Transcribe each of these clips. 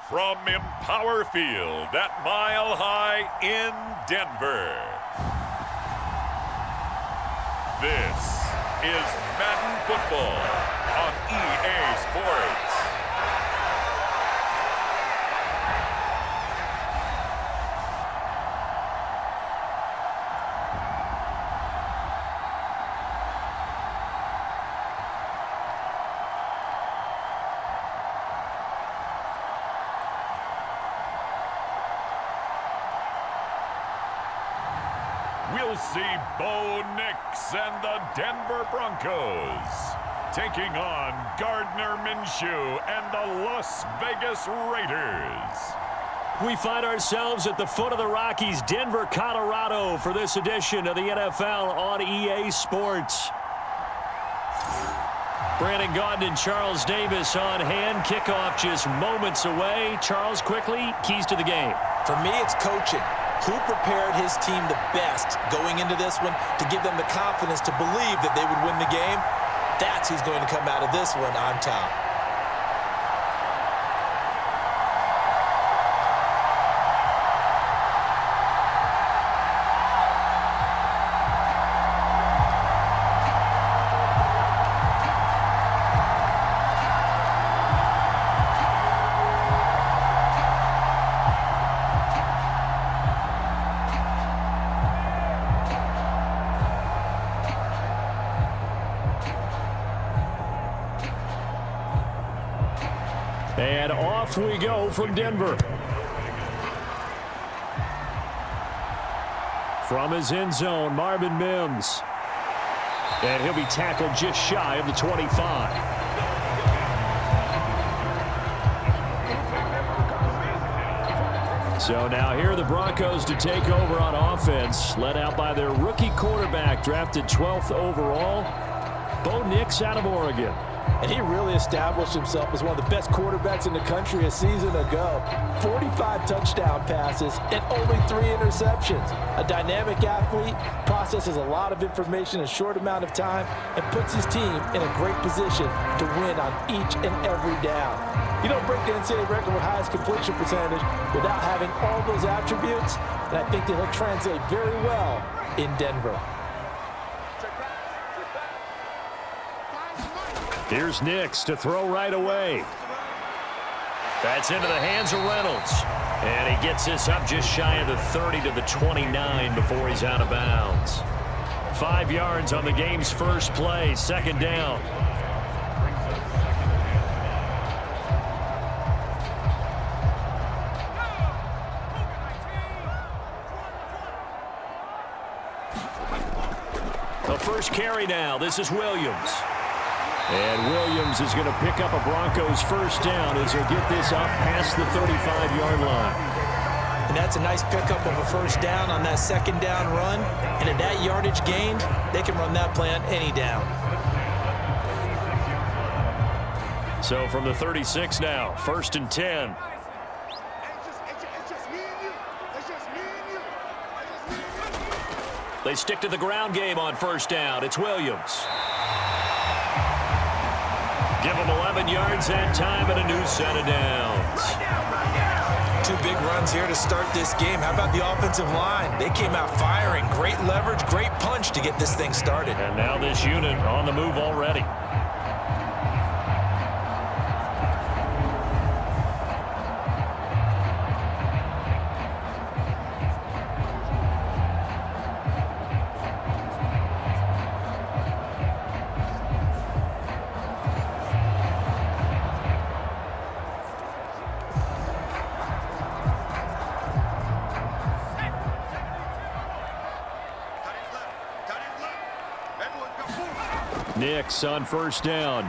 From Empower Field at Mile High in Denver, this is Madden Football on EA Sports. We'll see Bo Nix and the Denver Broncos taking on Gardner Minshew and the Las Vegas Raiders. We find ourselves at the foot of the Rockies, Denver, Colorado, for this edition of the NFL on EA Sports. Brandon Gaudin and Charles Davis on hand. Kickoff just moments away. Charles, quickly, keys to the game. For me, it's coaching. Who prepared his team the best going into this one to give them the confidence to believe that they would win the game? That's who's going to come out of this one on top. And off we go from Denver. From his end zone, Marvin Mims. And he'll be tackled just shy of the 25. So now here are the Broncos to take over on offense, led out by their rookie quarterback, drafted 12th overall, Bo Nix out of Oregon. And he really established himself as one of the best quarterbacks in the country a season ago. 45 touchdown passes and only 3 interceptions. A dynamic athlete, processes a lot of information in a short amount of time, and puts his team in a great position to win on each and every down. You don't break the NCAA record with highest completion percentage without having all those attributes, and I think that he'll translate very well in Denver. Here's Nix to throw right away. That's into the hands of Reynolds. And he gets this up just shy of the 30 to the 29 before he's out of bounds. 5 yards on the game's first play, second down. The first carry now. This is Williams. And Williams is going to pick up a Broncos first down as he'll get this up past the 35-yard line. And that's a nice pickup of a first down on that second down run. And at that yardage gained, they can run that play on any down. So from the 36 now, first and 10. They stick to the ground game on first down. It's Williams. Give him 11 yards that time and a new set of downs. 2 big runs here to start this game. How about the offensive line? They came out firing. Great leverage, great punch to get this thing started. And now this unit on the move already. Nix on first down.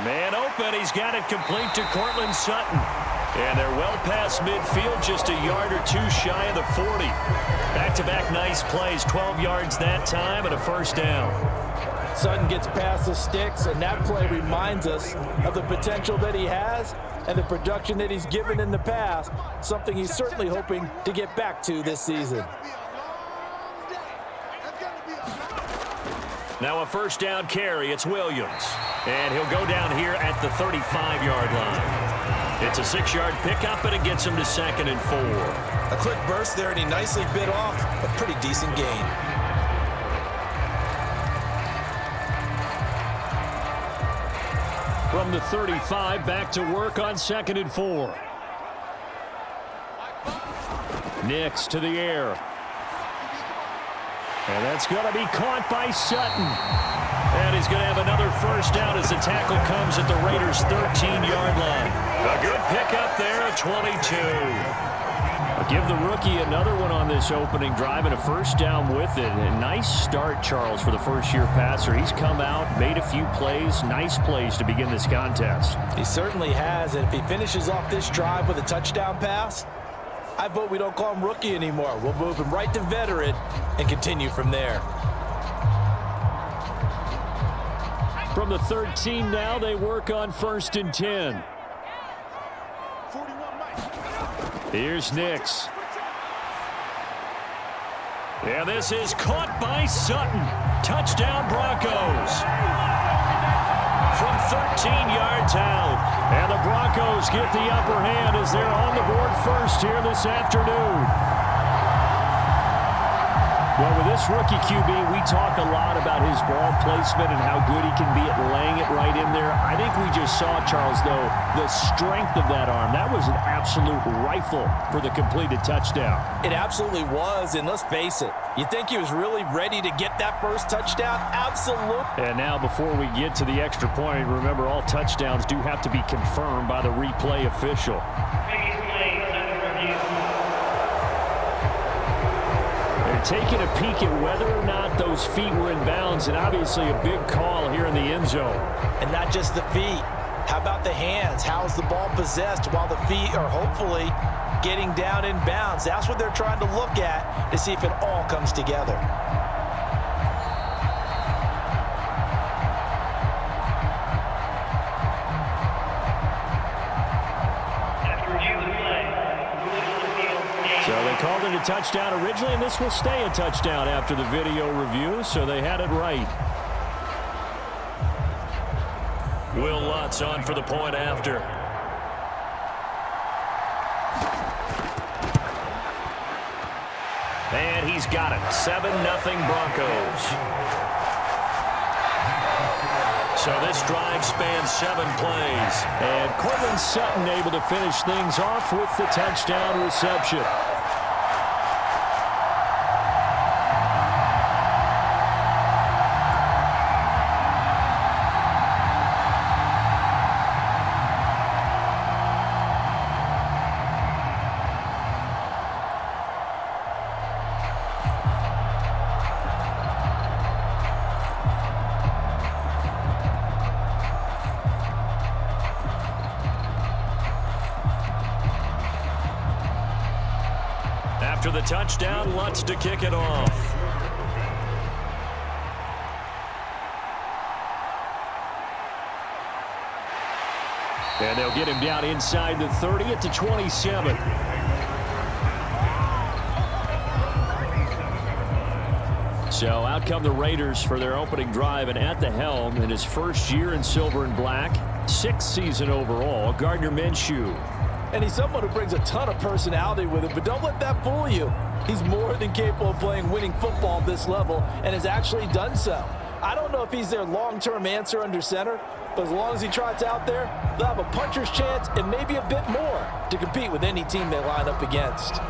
Man open. He's got it complete to Cortland Sutton. And they're well past midfield, just a yard or 2 shy of the 40. Back-to-back nice plays, 12 yards that time and a first down. Sutton gets past the sticks, and that play reminds us of the potential that he has and the production that he's given in the past, something he's certainly hoping to get back to this season. Now a first down carry. It's Williams. And he'll go down here at the 35-yard line. It's a 6-yard pickup, and it gets him to 2nd and 4. A quick burst there, and he nicely bit off a pretty decent gain. From the 35, back to work on 2nd and 4. Nix to the air. And that's going to be caught by Sutton. And he's going to have another first down as the tackle comes at the Raiders' 13-yard line. A good pickup there at 22. I'll give the rookie another one on this opening drive and a first down with it. A nice start, Charles, for the first-year passer. He's come out, made a few plays, nice plays to begin this contest. He certainly has, and if he finishes off this drive with a touchdown pass, I vote we don't call him rookie anymore. We'll move him right to veteran and continue from there. From the 13 now, they work on 1st and 10. Here's Nix. Yeah, this is caught by Sutton. Touchdown Broncos. From 13 yards out. And the Broncos get the upper hand as they're on the board first here this afternoon. Well, with this rookie QB, we talk a lot about his ball placement and how good he can be at laying it right in there. I think we just saw, Charles, though, the strength of that arm. That was an absolute rifle for the completed touchdown. It absolutely was, and let's face it, you think he was really ready to get that first touchdown? Absolutely. And now, before we get to the extra point, remember, all touchdowns do have to be confirmed by the replay official. Taking a peek at whether or not those feet were in bounds, and obviously a big call here in the end zone. And not just the feet. How about the hands? How's the ball possessed while the feet are hopefully getting down in bounds? That's what they're trying to look at to see if it all comes together. Called it a touchdown originally, and this will stay a touchdown after the video review, so they had it right. Will Lutz on for the point after. And he's got it. 7-0 Broncos. So this drive spans 7 plays. And Cortland Sutton able to finish things off with the touchdown reception. After the touchdown, Lutz to kick it off. And they'll get him down inside the 30 at the 27. So out come the Raiders for their opening drive, and at the helm in his first year in silver and black, 6th season overall, Gardner Minshew. And he's someone who brings a ton of personality with him, but don't let that fool you. He's more than capable of playing winning football at this level and has actually done so. I don't know if he's their long-term answer under center, but as long as he trots out there, they'll have a puncher's chance and maybe a bit more to compete with any team they line up against.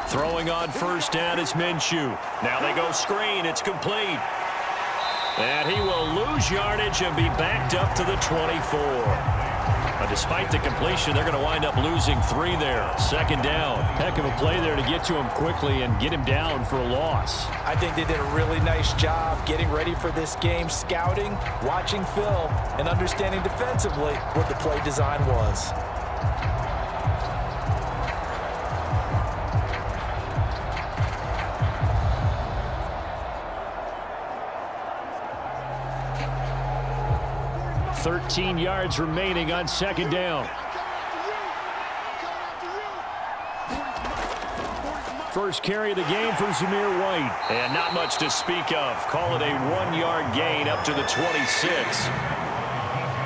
Throwing on first down is Minshew. Now they go screen. It's complete. And he will lose yardage and be backed up to the 24. But despite the completion, they're going to wind up losing 3 there. 2nd down. Heck of a play there to get to him quickly and get him down for a loss. I think they did a really nice job getting ready for this game, scouting, watching film, and understanding defensively what the play design was. .13 yards remaining on 2nd down. First carry of the game for Zamir White. And not much to speak of. Call it a 1-yard gain up to the 26.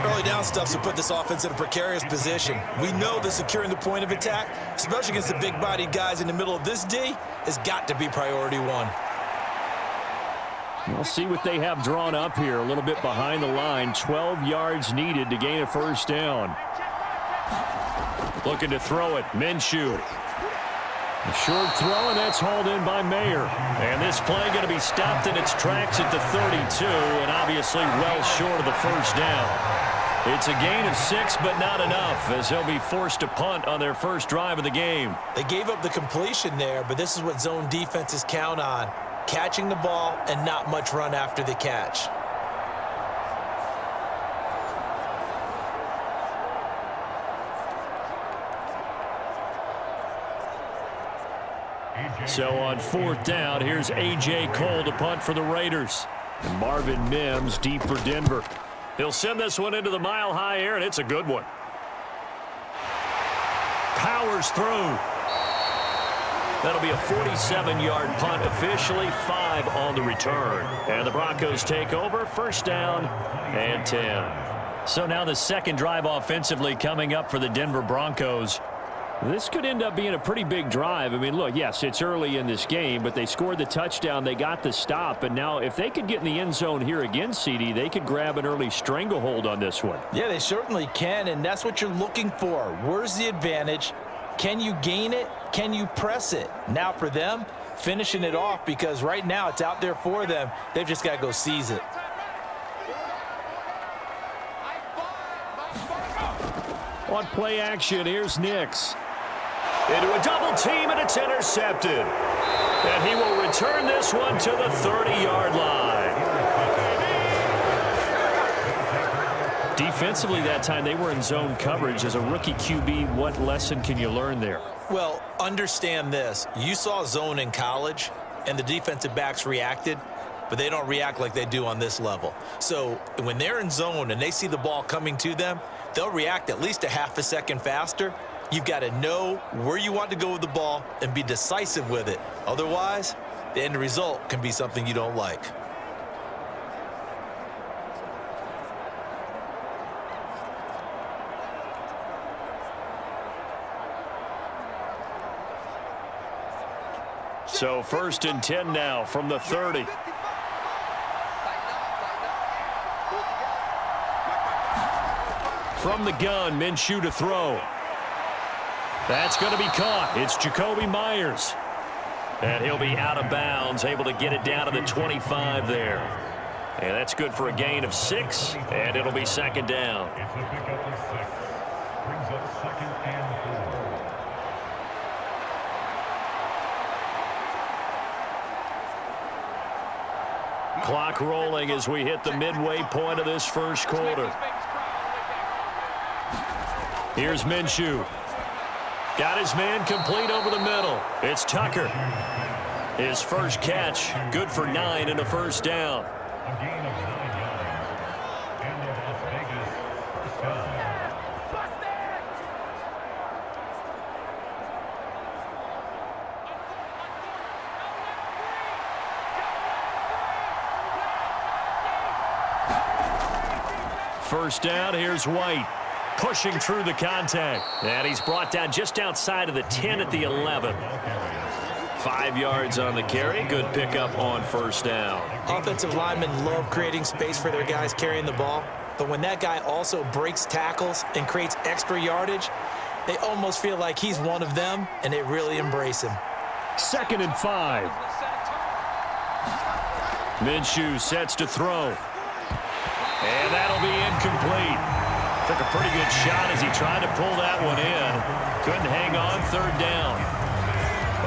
Early down stuff to put this offense in a precarious position. We know that securing the point of attack, especially against the big-bodied guys in the middle of this D, has got to be priority one. We'll see what they have drawn up here. A little bit behind the line. 12 yards needed to gain a first down. Looking to throw it. Minshew. A short throw, and that's hauled in by Mayer. And this play going to be stopped in its tracks at the 32, and obviously well short of the first down. It's a gain of 6, but not enough, as they'll be forced to punt on their first drive of the game. They gave up the completion there, but this is what zone defenses count on. Catching the ball and not much run after the catch. So on fourth down, here's A.J. Cole to punt for the Raiders. And Marvin Mims deep for Denver. He'll send this one into the mile-high air, and it's a good one. Powers through. That'll be a 47-yard punt, officially 5 on the return. And the Broncos take over, first down and 10. So now the second drive offensively coming up for the Denver Broncos. This could end up being a pretty big drive. I mean, look, yes, it's early in this game, but they scored the touchdown. They got the stop. And now if they could get in the end zone here again, CD, they could grab an early stranglehold on this one. Yeah, they certainly can, and that's what you're looking for. Where's the advantage? Can you gain it? Can you press it? Now for them, finishing it off, because right now it's out there for them. They've just got to go seize it. On play action, here's Nix. Into a double team, and it's intercepted. And he will return this one to the 30-yard line. Defensively that time, they were in zone coverage. As a rookie QB, what lesson can you learn there? Well, understand this. You saw zone in college, and the defensive backs reacted, but they don't react like they do on this level. So when they're in zone and they see the ball coming to them, they'll react at least a half a second faster. You've got to know where you want to go with the ball and be decisive with it. Otherwise, the end result can be something you don't like. So first and 10 now from the 30. From the gun, Minshew to throw. That's going to be caught. It's Jacoby Myers. And he'll be out of bounds, able to get it down to the 25 there. And that's good for a gain of 6, and it'll be second down. It's a pickup of 6. Brings up second and 4. Clock rolling as we hit the midway point of this first quarter. Here's Minshew. Got his man complete over the middle. It's Tucker. His first catch, good for 9 and a first down. A gain of 9 yards. And the Las Vegas first down. First down, here's White. Pushing through the contact. And he's brought down just outside of the 10 at the 11. 5 yards on the carry. Good pickup on first down. Offensive linemen love creating space for their guys carrying the ball. But when that guy also breaks tackles and creates extra yardage, they almost feel like he's one of them, and they really embrace him. Second and 5. Minshew sets to throw. And that'll be incomplete. Took a pretty good shot as he tried to pull that one in. Couldn't hang on, third down.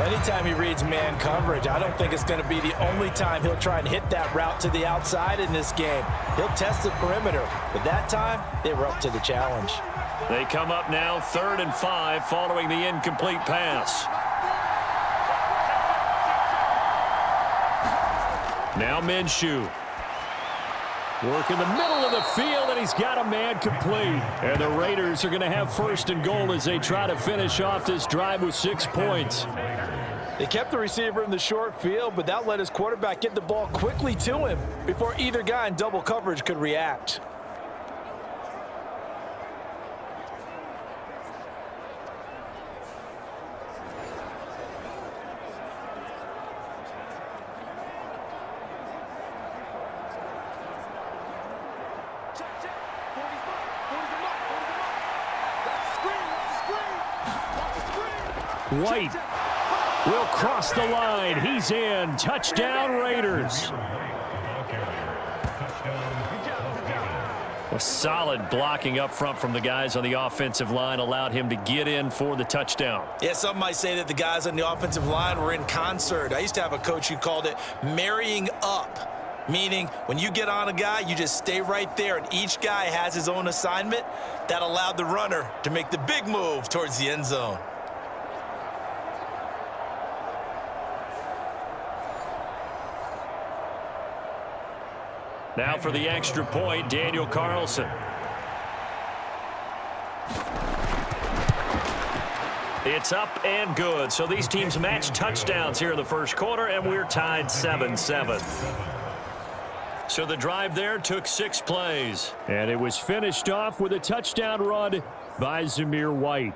Anytime he reads man coverage, I don't think it's going to be the only time he'll try and hit that route to the outside in this game. He'll test the perimeter, but that time they were up to the challenge. They come up now, 3rd and 5, following the incomplete pass. Now Minshew. Work in the middle of the field, and he's got a man complete. And the Raiders are going to have first and goal as they try to finish off this drive with 6 points. They kept the receiver in the short field, but that let his quarterback get the ball quickly to him before either guy in double coverage could react. White will cross the line. He's in. Touchdown, Raiders. A solid blocking up front from the guys on the offensive line allowed him to get in for the touchdown. Yeah, some might say that the guys on the offensive line were in concert. I used to have a coach who called it marrying up, meaning when you get on a guy, you just stay right there, and each guy has his own assignment. That allowed the runner to make the big move towards the end zone. Now for the extra point, Daniel Carlson. It's up and good. So these teams match touchdowns here in the first quarter, and we're tied 7-7. So the drive there took 6 plays. And it was finished off with a touchdown run by Zamir White.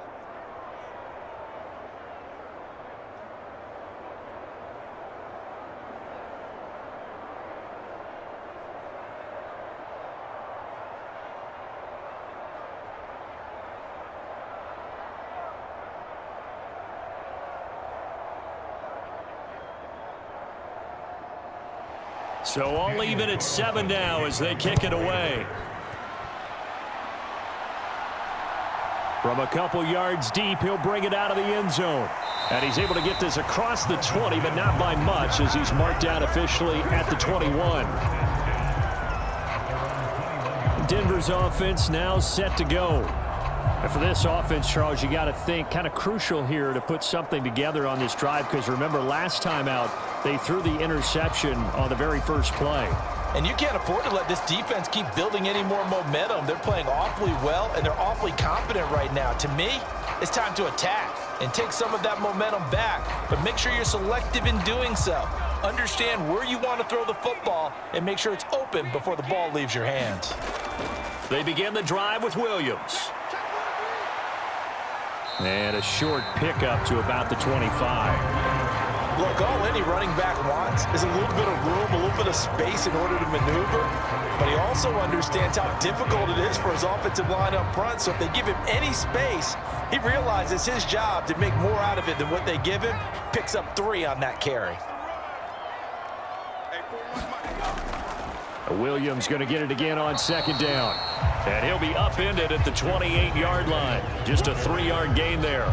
So all even at 7 now as they kick it away. From a couple yards deep, he'll bring it out of the end zone. And he's able to get this across the 20, but not by much as he's marked down officially at the 21. Denver's offense now set to go. And for this offense, Charles, you got to think kind of crucial here to put something together on this drive, because remember last time out, they threw the interception on the very first play. And you can't afford to let this defense keep building any more momentum. They're playing awfully well, and they're awfully confident right now. To me, it's time to attack and take some of that momentum back, but make sure you're selective in doing so. Understand where you want to throw the football and make sure it's open before the ball leaves your hands. They begin the drive with Williams. And a short pickup to about the 25. Look, all any running back wants is a little bit of room, a little bit of space in order to maneuver, but he also understands how difficult it is for his offensive line up front, so if they give him any space, he realizes his job to make more out of it than what they give him, picks up 3 on that carry. Williams going to get it again on second down. And he'll be upended at the 28-yard line. Just a 3-yard gain there.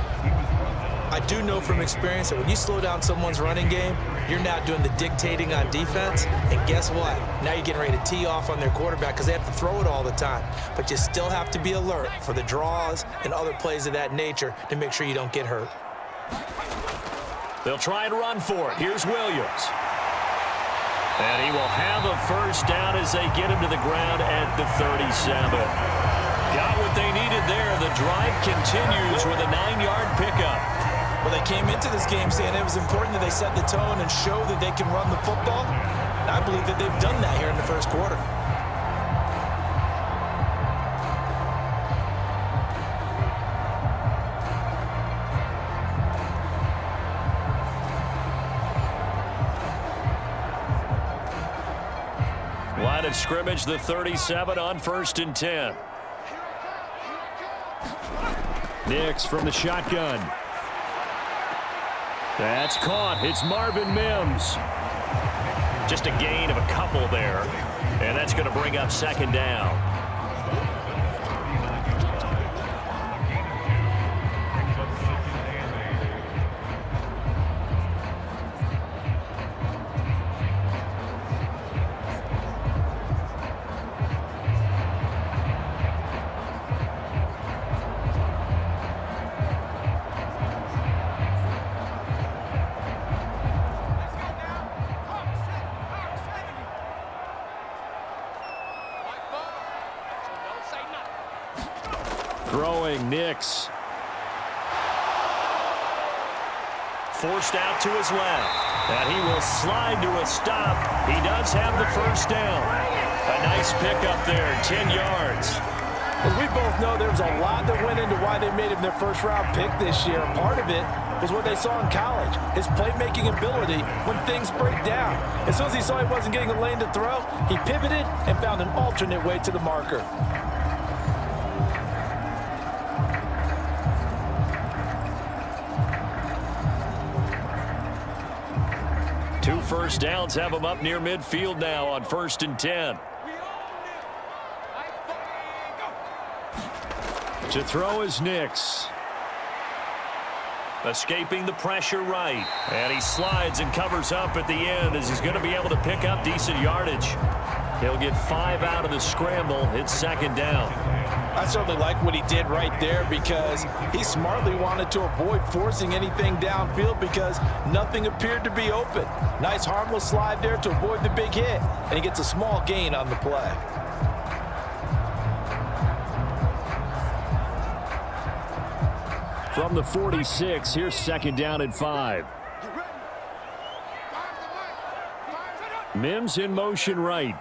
I do know from experience that when you slow down someone's running game, you're now doing the dictating on defense. And guess what? Now you're getting ready to tee off on their quarterback because they have to throw it all the time. But you still have to be alert for the draws and other plays of that nature to make sure you don't get hurt. They'll try and run for it. Here's Williams. And he will have a first down as they get him to the ground at the 37. Got what they needed there. The drive continues with a 9-yard pickup. Well, they came into this game saying it was important that they set the tone and show that they can run the football. And I believe that they've done that here in the first quarter. Line of scrimmage, the 37 on 1st and 10. Nix from the shotgun. That's caught. It's Marvin Mims. Just a gain of a couple there. And that's going to bring up second down. Throwing Nix. forced out to his left. And he will slide to a stop. He does have the first down. A nice pickup there, 10 yards. As we both know, there was a lot that went into why they made him their first-round pick this year. Part of it was what they saw in college, his playmaking ability when things break down. As soon as he saw he wasn't getting a lane to throw, he pivoted and found an alternate way to the marker. Two first downs have him up near midfield now on 1st and 10. To throw is Nix. Escaping the pressure right. And he slides and covers up at the end as he's going to be able to pick up decent yardage. He'll get 5 out of the scramble. It's 2nd down. I certainly like what he did right there because he smartly wanted to avoid forcing anything downfield because nothing appeared to be open. Nice harmless slide there to avoid the big hit, and he gets a small gain on the play. From the 46, here's 2nd down and 5. Mims in motion right.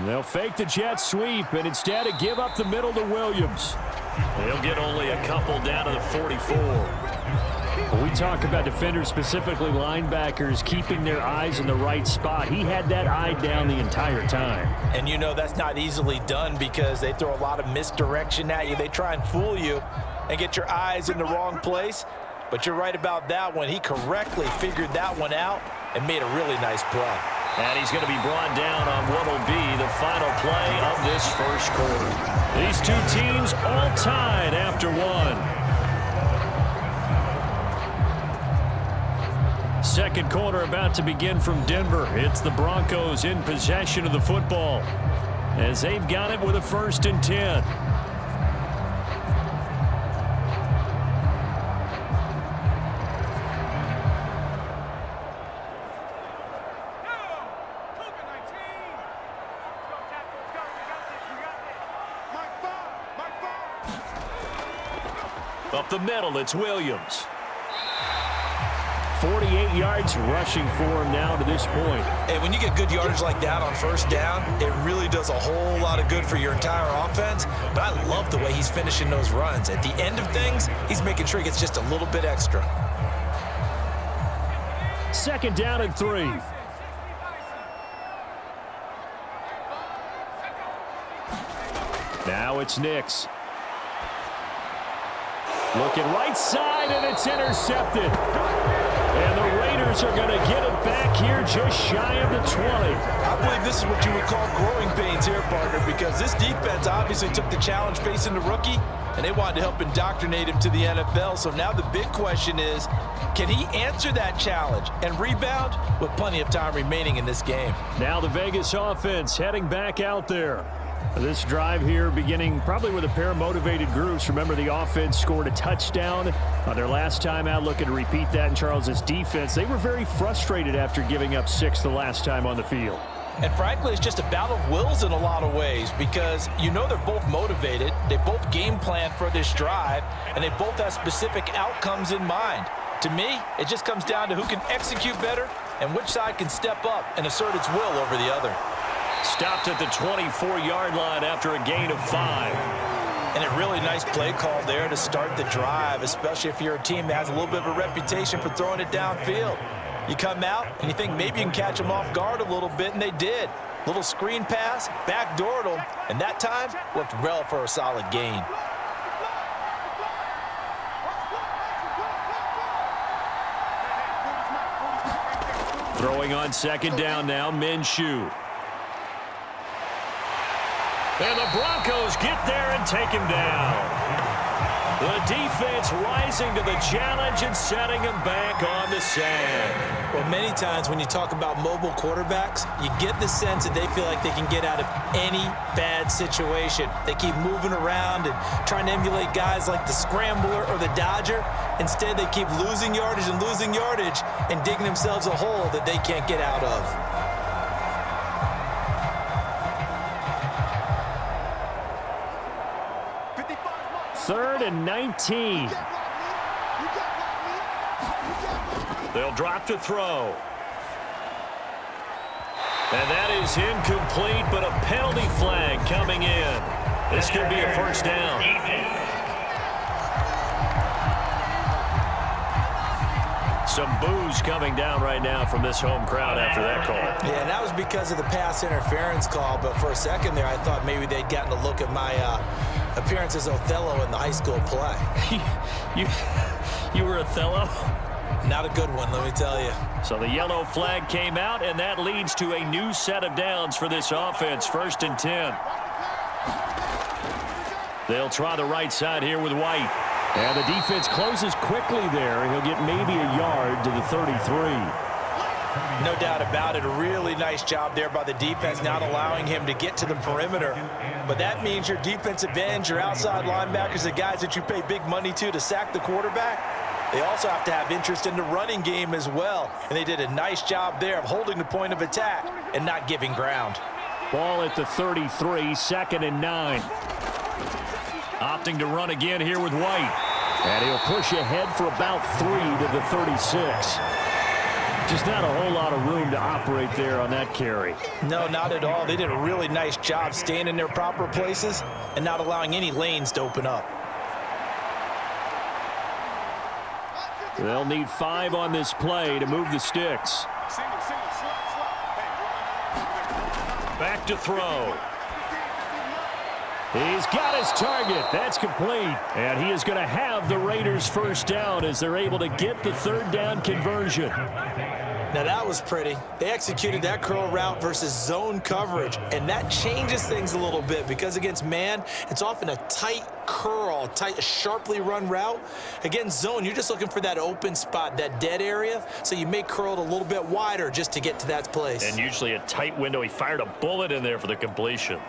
They'll fake the jet sweep and instead give up the middle to Williams. They'll get only a couple down to the 44. When we talk about defenders, specifically linebackers, keeping their eyes in the right spot, he had that eye down the entire time. And you know that's not easily done because they throw a lot of misdirection at you. They try and fool you and get your eyes in the wrong place. But you're right about that one. He correctly figured that one out and made a really nice play. And he's going to be brought down on what will be the final play of this first quarter. These two teams all tied after one. Second quarter about to begin from Denver. It's the Broncos in possession of the football as they've got it with a 1st and 10. Up the middle, it's Williams. 48 yards rushing for him now to this point. Hey, when you get good yardage like that on 1st down, it really does a whole lot of good for your entire offense. But I love the way he's finishing those runs. At the end of things, he's making sure he gets just a little bit extra. 2nd down and 3. Now it's Nix. Looking right side, and it's intercepted. And the Raiders are going to get it back here just shy of the 20. I believe this is what you would call growing pains here, partner, because this defense obviously took the challenge facing the rookie, and they wanted to help indoctrinate him to the NFL. So now the big question is, can he answer that challenge and rebound with plenty of time remaining in this game? Now the Vegas offense heading back out there. This drive here beginning probably with a pair of motivated groups. Remember, the offense scored a touchdown on their last time out. Looking to repeat that in Charles's defense. They were very frustrated after giving up 6 the last time on the field. And frankly, it's just a battle of wills in a lot of ways because you know they're both motivated. They both game plan for this drive, and they both have specific outcomes in mind. To me, it just comes down to who can execute better and which side can step up and assert its will over the other. Stopped at the 24-yard line after a gain of 5. And a really nice play call there to start the drive, especially if you're a team that has a little bit of a reputation for throwing it downfield. You come out and you think maybe you can catch them off guard a little bit, and they did. Little screen pass, backdoored them, and that time worked well for a solid gain. Throwing on 2nd down now, Minshew. And the Broncos get there and take him down. The defense rising to the challenge and setting him back on the sand. Well, many times when you talk about mobile quarterbacks, you get the sense that they feel like they can get out of any bad situation. They keep moving around and trying to emulate guys like the Scrambler or the Dodger. Instead, they keep losing yardage and digging themselves a hole that they can't get out of. 3rd and 19. They'll drop to throw. And that is incomplete, but a penalty flag coming in. This could be a first down. Some boos coming down right now from this home crowd after that call. Yeah, and that was because of the pass interference call, but for a second there, I thought maybe they'd gotten a look at my appearance as Othello in the high school play. You were Othello? Not a good one, let me tell you. So the yellow flag came out, and that leads to a new set of downs for this offense. 1st and 10. They'll try the right side here with White. And the defense closes quickly there. He'll get maybe a yard to the 33. No doubt about it. A really nice job there by the defense, not allowing him to get to the perimeter. But that means your defensive ends, your outside linebackers, the guys that you pay big money to sack the quarterback, they also have to have interest in the running game as well. And they did a nice job there of holding the point of attack and not giving ground. Ball at the 33, 2nd and 9. Opting to run again here with White. And he'll push ahead for about 3 to the 36. Just not a whole lot of room to operate there on that carry. No, not at all. They did a really nice job staying in their proper places and not allowing any lanes to open up. They'll need 5 on this play to move the sticks. Back to throw. He's got his target. That's complete. And he is going to have the Raiders' first down as they're able to get the 3rd down conversion. Now that was pretty. They executed that curl route versus zone coverage, and that changes things a little bit because against man, it's often a tight curl, tight, sharply run route. Against zone, you're just looking for that open spot, that dead area, so you may curl it a little bit wider just to get to that place. And usually a tight window. He fired a bullet in there for the completion.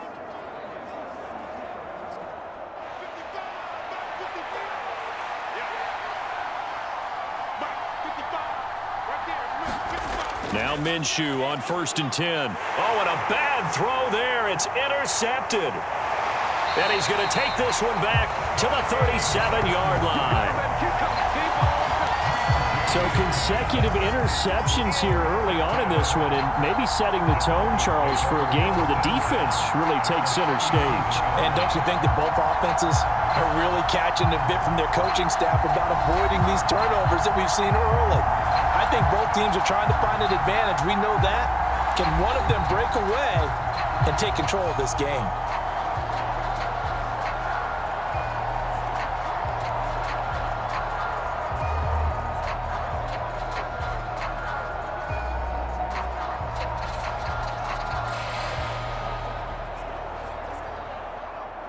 Now Minshew on 1st and 10. Oh, and a bad throw there. It's intercepted. And he's going to take this one back to the 37-yard line. So consecutive interceptions here early on in this one, and maybe setting the tone, Charles, for a game where the defense really takes center stage. And don't you think that both offenses are really catching a bit from their coaching staff about avoiding these turnovers that we've seen early? I think both teams are trying to find an advantage. We know that. Can one of them break away and take control of this game?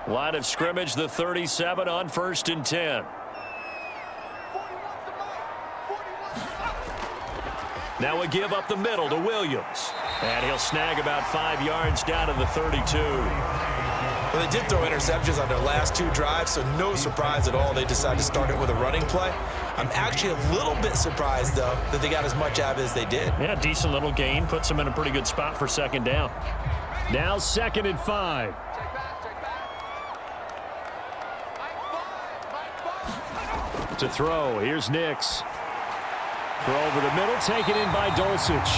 Line of scrimmage, the 37 on 1st and 10. Now a give up the middle to Williams. And he'll snag about 5 yards down to the 32. Well, they did throw interceptions on their last 2 drives, so no surprise at all they decided to start it with a running play. I'm actually a little bit surprised, though, that they got as much out of it as they did. Yeah, decent little gain. Puts them in a pretty good spot for 2nd down. Now 2nd and 5. To throw, here's Nix. Throw over the middle, taken in by Dulcich.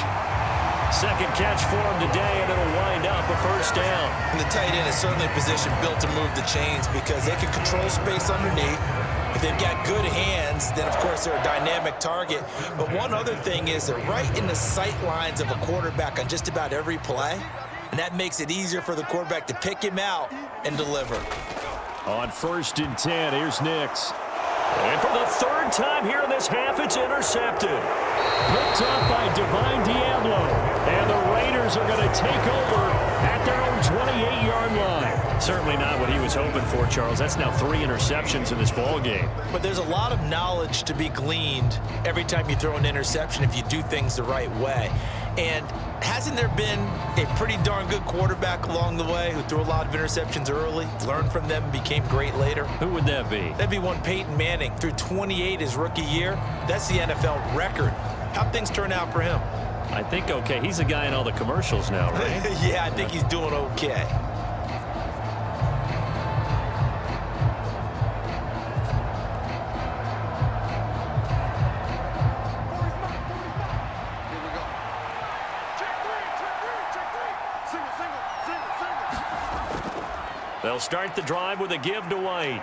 2nd catch for him today, and it'll wind up a 1st down. And the tight end is certainly a position built to move the chains because they can control space underneath. If they've got good hands, then of course they're a dynamic target. But one other thing is they're right in the sight lines of a quarterback on just about every play. And that makes it easier for the quarterback to pick him out and deliver. On 1st and 10, here's Nix. And for the 3rd time here in this half, it's intercepted. Picked up by Divine Diablo. And the Raiders are going to take over at their own 28-yard line. Certainly not what he was hoping for, Charles. That's now 3 interceptions in this ball game. But there's a lot of knowledge to be gleaned every time you throw an interception if you do things the right way. And hasn't there been a pretty darn good quarterback along the way who threw a lot of interceptions early, learned from them, became great later? Who would that be? That'd be one Peyton Manning. Threw 28 his rookie year. That's the NFL record. How'd things turn out for him? I think okay. He's a guy in all the commercials now, right? Yeah, I think he's doing okay. start the drive with a give to White.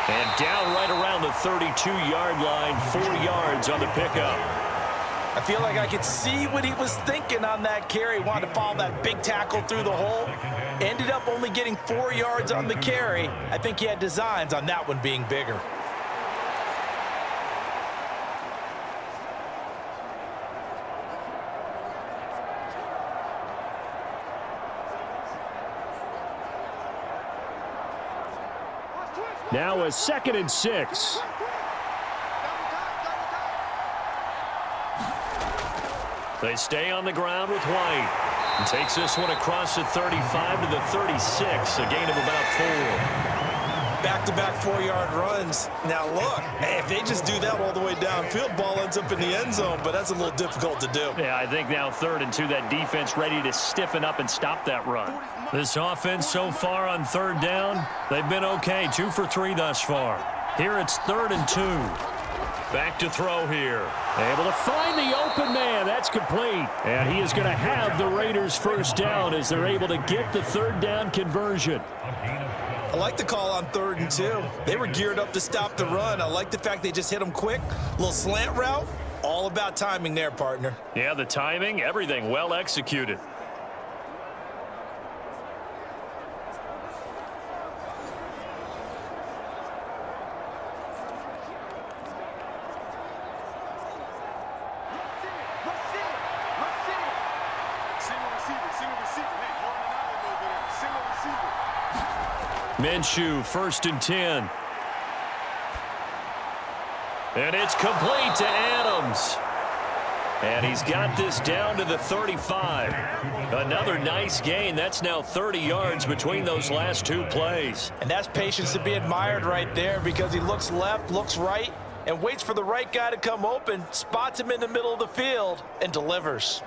And down right around the 32-yard line, 4 yards on the pickup. I feel like I could see what he was thinking on that carry. Wanted to follow that big tackle through the hole. Ended up only getting 4 yards on the carry. I think he had designs on that one being bigger. Now a 2nd and 6. They stay on the ground with White. And takes this one across the 35 to the 36, a gain of about 4. Back-to-back 4-yard runs. Now look, if they just do that all the way downfield, ball ends up in the end zone, but that's a little difficult to do. Yeah, I think now 3rd and 2, that defense ready to stiffen up and stop that run. This offense so far on 3rd down, they've been okay, 2 for 3 thus far. Here it's 3rd and 2. Back to throw here. Able to find the open man. That's complete. And he is going to have the Raiders first down as they're able to get the 3rd down conversion. I like the call on 3rd and 2. They were geared up to stop the run. I like the fact they just hit them quick. Little slant route. All about timing there, partner. Yeah, the timing, everything well executed. Minshew, 1st and 10. And it's complete to Adams. And he's got this down to the 35. Another nice gain. That's now 30 yards between those last 2 plays. And that's patience to be admired right there, because he looks left, looks right, and waits for the right guy to come open, spots him in the middle of the field, and delivers.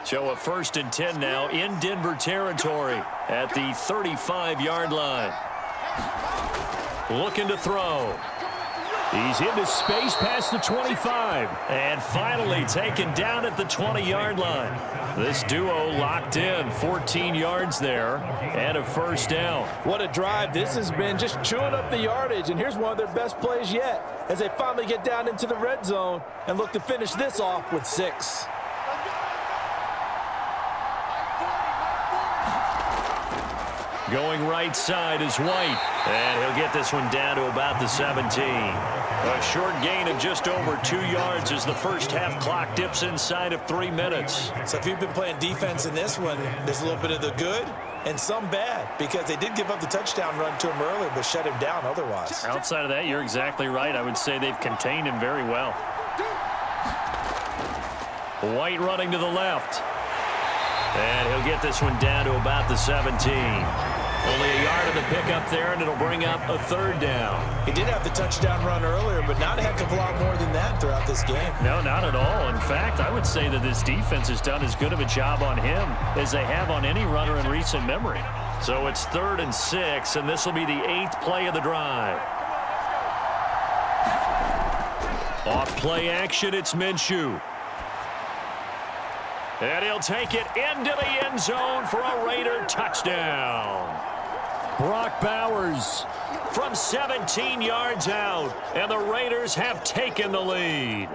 So a 1st and 10 now in Denver territory at the 35-yard line. Looking to throw. He's into space past the 25. And finally taken down at the 20-yard line. This duo locked in, 14 yards there and a first down. What a drive this has been, just chewing up the yardage. And here's one of their best plays yet as they finally get down into the red zone and look to finish this off with 6. Going right side is White. And he'll get this one down to about the 17. A short gain of just over 2 yards as the first half clock dips inside of 3 minutes. So if you've been playing defense in this one, there's a little bit of the good and some bad, because they did give up the touchdown run to him earlier but shut him down otherwise. Outside of that, you're exactly right. I would say they've contained him very well. White running to the left. And he'll get this one down to about the 17. Only a yard of the pickup there, and it'll bring up a 3rd down. He did have the touchdown run earlier, but not a heck of a lot more than that throughout this game. No, not at all. In fact, I would say that this defense has done as good of a job on him as they have on any runner in recent memory. So it's 3rd and 6, and this will be the 8th play of the drive. Off play action, it's Minshew. And he'll take it into the end zone for a Raider touchdown. Brock Bowers from 17 yards out, and the Raiders have taken the lead.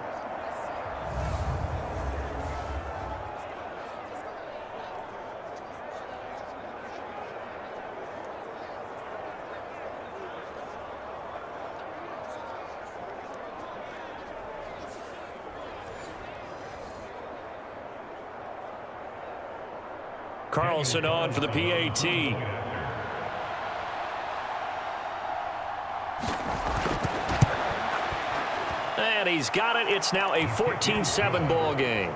Carlson on for the PAT. And he's got it. It's now a 14-7 ball game.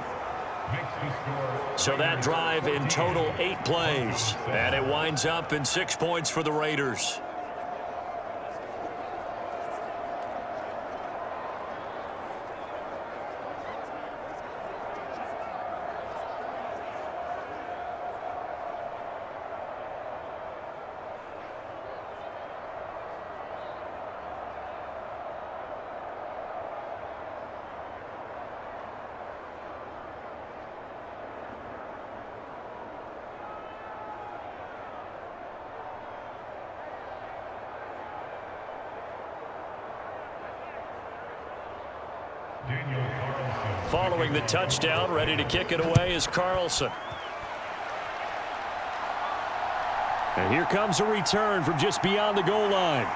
So that drive in total 8 plays. And it winds up in 6 points for the Raiders. Following the touchdown, ready to kick it away is Carlson. And here comes a return from just beyond the goal line.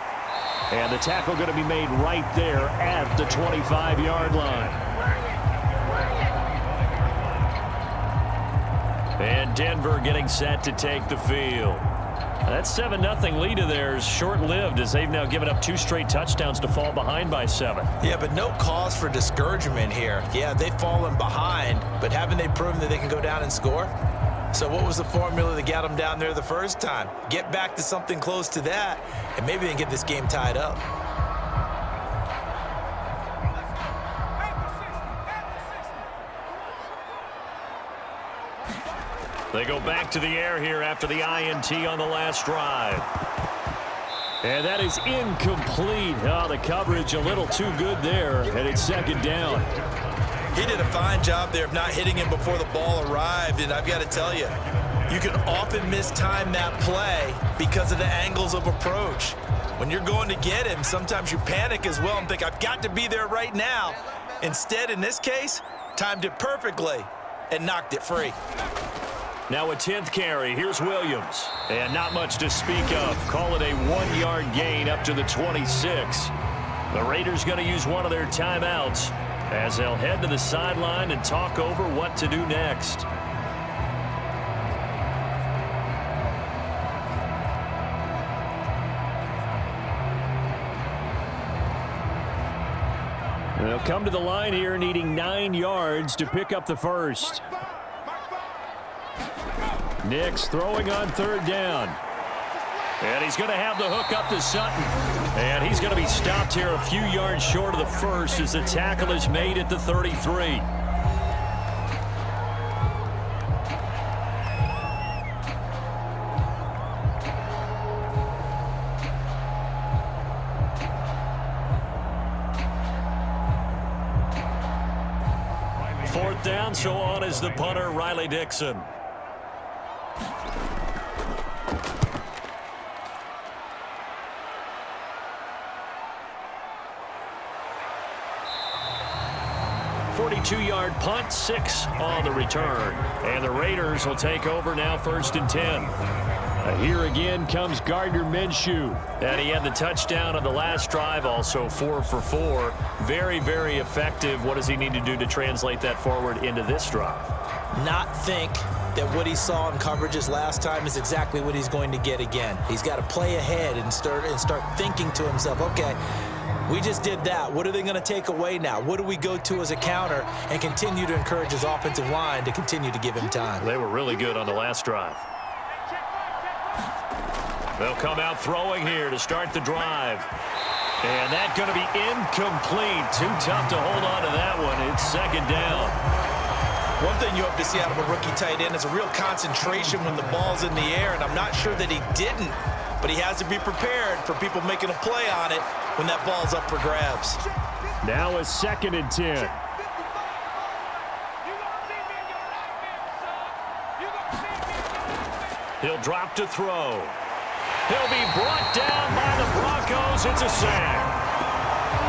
And the tackle going to be made right there at the 25-yard line. And Denver getting set to take the field. That 7-0 lead of theirs short-lived as they've now given up 2 straight touchdowns to fall behind by 7. Yeah, but no cause for discouragement here. Yeah, they've fallen behind, but haven't they proven that they can go down and score? So what was the formula that got them down there the first time? Get back to something close to that, and maybe they can get this game tied up. They go back to the air here after the INT on the last drive. And that is incomplete. Oh, the coverage a little too good there, and it's second down. He did a fine job there of not hitting him before the ball arrived, and I've got to tell you, you can often mistime that play because of the angles of approach. When you're going to get him, sometimes you panic as well and think, I've got to be there right now. Instead, in this case, timed it perfectly and knocked it free. Now a 10th carry. Here's Williams. And not much to speak of. Call it a 1-yard gain up to the 26. The Raiders going to use one of their timeouts as they'll head to the sideline and talk over what to do next. They'll come to the line here needing 9 yards to pick up the first. Nix throwing on 3rd down. And he's going to have the hook up to Sutton. And he's going to be stopped here a few yards short of the first as the tackle is made at the 33. Fourth down, so on is the punter, Riley Dixon. Two-yard punt, 6 on the return. And the Raiders will take over now 1st and 10. Here again comes Gardner Minshew. And he had the touchdown on the last drive, also 4 for 4. Very, very effective. What does he need to do to translate that forward into this drive? Not think that what he saw in coverages last time is exactly what he's going to get again. He's got to play ahead and start thinking to himself, okay, we just did that. What are they going to take away now? What do we go to as a counter? And continue to encourage his offensive line to continue to give him time. They were really good on the last drive. They'll come out throwing here to start the drive. And that's going to be incomplete. Too tough to hold on to that one. It's 2nd down. One thing you hope to see out of a rookie tight end is a real concentration when the ball's in the air, and I'm not sure that he didn't, but he has to be prepared for people making a play on it when that ball's up for grabs. Now a 2nd and 10. He'll drop to throw. He'll be brought down by the Broncos. It's a sack.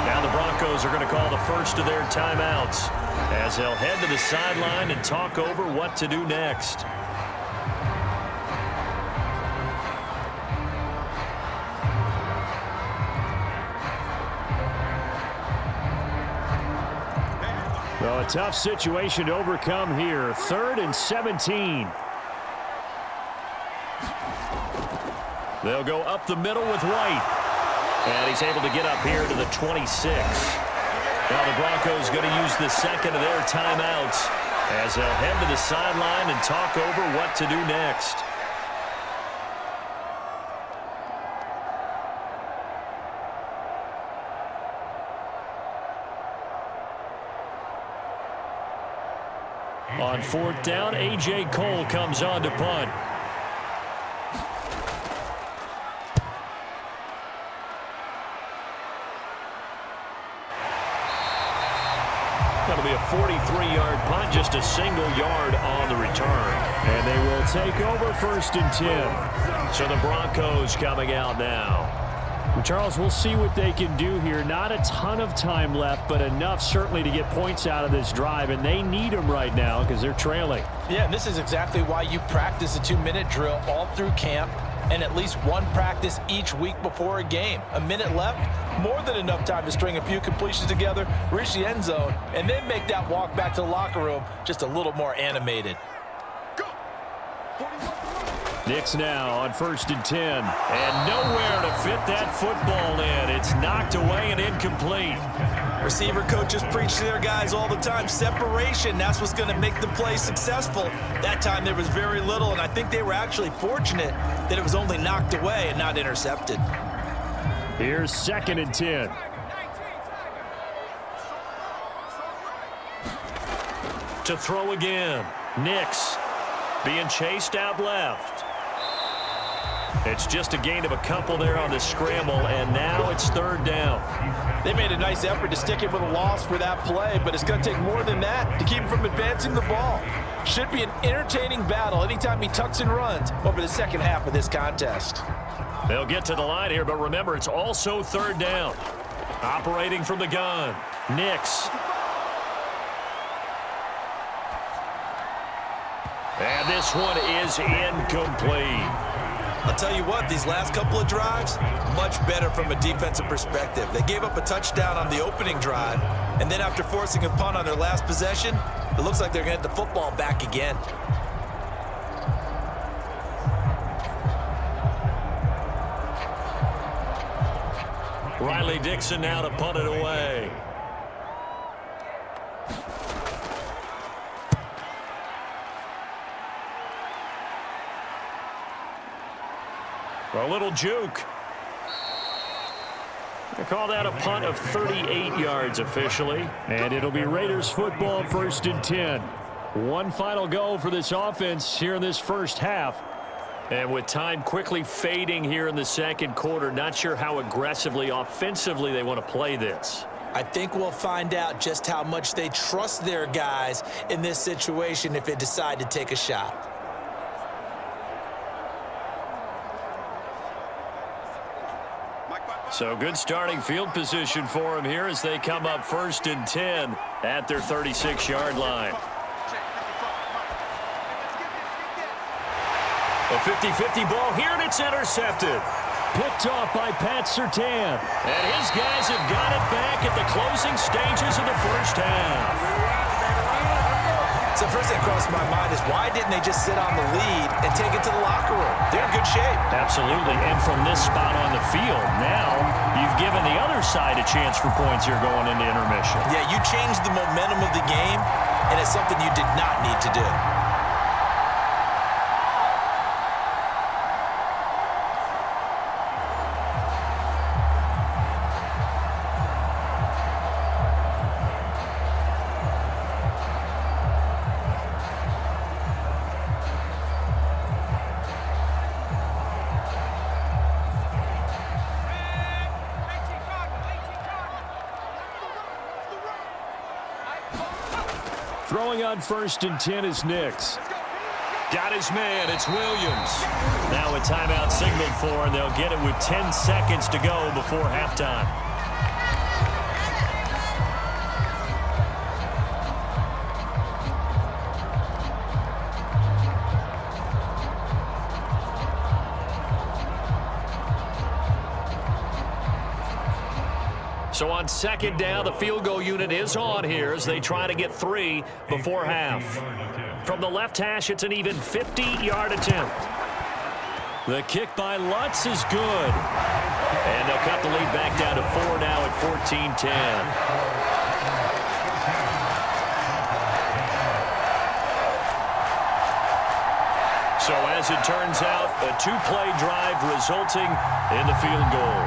Now the Broncos are going to call the first of their timeouts as they'll head to the sideline and talk over what to do next. Well, a tough situation to overcome here. 3rd and 17. They'll go up the middle with White. And he's able to get up here to the 26. Now the Broncos going to use the 2nd of their timeouts as they'll head to the sideline and talk over what to do next. On 4th down, A.J. Cole comes on to punt. That'll be a 43-yard punt, just a single yard on the return. And they will take over 1st and 10. So the Broncos coming out now. Charles, we'll see what they can do here. Not a ton of time left, but enough certainly to get points out of this drive, and they need them right now because they're trailing. Yeah, and this is exactly why you practice a 2-minute drill all through camp and at least one practice each week before a game. A minute left, more than enough time to string a few completions together, reach the end zone, and then make that walk back to the locker room just a little more animated. Knicks now on 1st and 10. And nowhere to fit that football in. It's knocked away and incomplete. Receiver coaches preach to their guys all the time. Separation, that's what's going to make the play successful. That time there was very little, and I think they were actually fortunate that it was only knocked away and not intercepted. Here's 2nd and 10. To throw again. Knicks being chased out left. It's just a gain of a couple there on the scramble, and now it's 3rd down. They made a nice effort to stick him with a loss for that play, but it's going to take more than that to keep him from advancing the ball. Should be an entertaining battle anytime he tucks and runs over the second half of this contest. They'll get to the line here, but remember, it's also 3rd down. Operating from the gun. Knicks. And this one is incomplete. I'll tell you what, these last couple of drives, much better from a defensive perspective. They gave up a touchdown on the opening drive, and then after forcing a punt on their last possession, it looks like they're going to get the football back again. Riley Dixon now to punt it away. A little juke. They call that a punt of 38 yards officially. And it'll be Raiders football 1st and 10. One final go for this offense here in this first half. And with time quickly fading here in the second quarter, not sure how aggressively, offensively they want to play this. I think we'll find out just how much they trust their guys in this situation if they decide to take a shot. So good starting field position for them here as they come up 1st and 10 at their 36-yard line. A 50-50 ball here, and it's intercepted. Picked off by Pat Surtain. And his guys have got it back at the closing stages of the first half. So first thing that crossed my mind is why didn't they just sit on the lead and take it to the locker room? They're in good shape. Absolutely, and from this spot on the field, now you've given the other side a chance for points here going into intermission. Yeah, you changed the momentum of the game, and it's something you did not need to do. Throwing on 1st and 10 is Knicks. Got his man, it's Williams. Now a timeout signaled for, and they'll get it with 10 seconds to go before halftime. So on 2nd down, the field goal unit is on here as they try to get 3 before half. From the left hash, it's an even 50-yard attempt. The kick by Lutz is good. And they'll cut the lead back down to 4 now at 14-10. So as it turns out, a 2-play drive resulting in the field goal.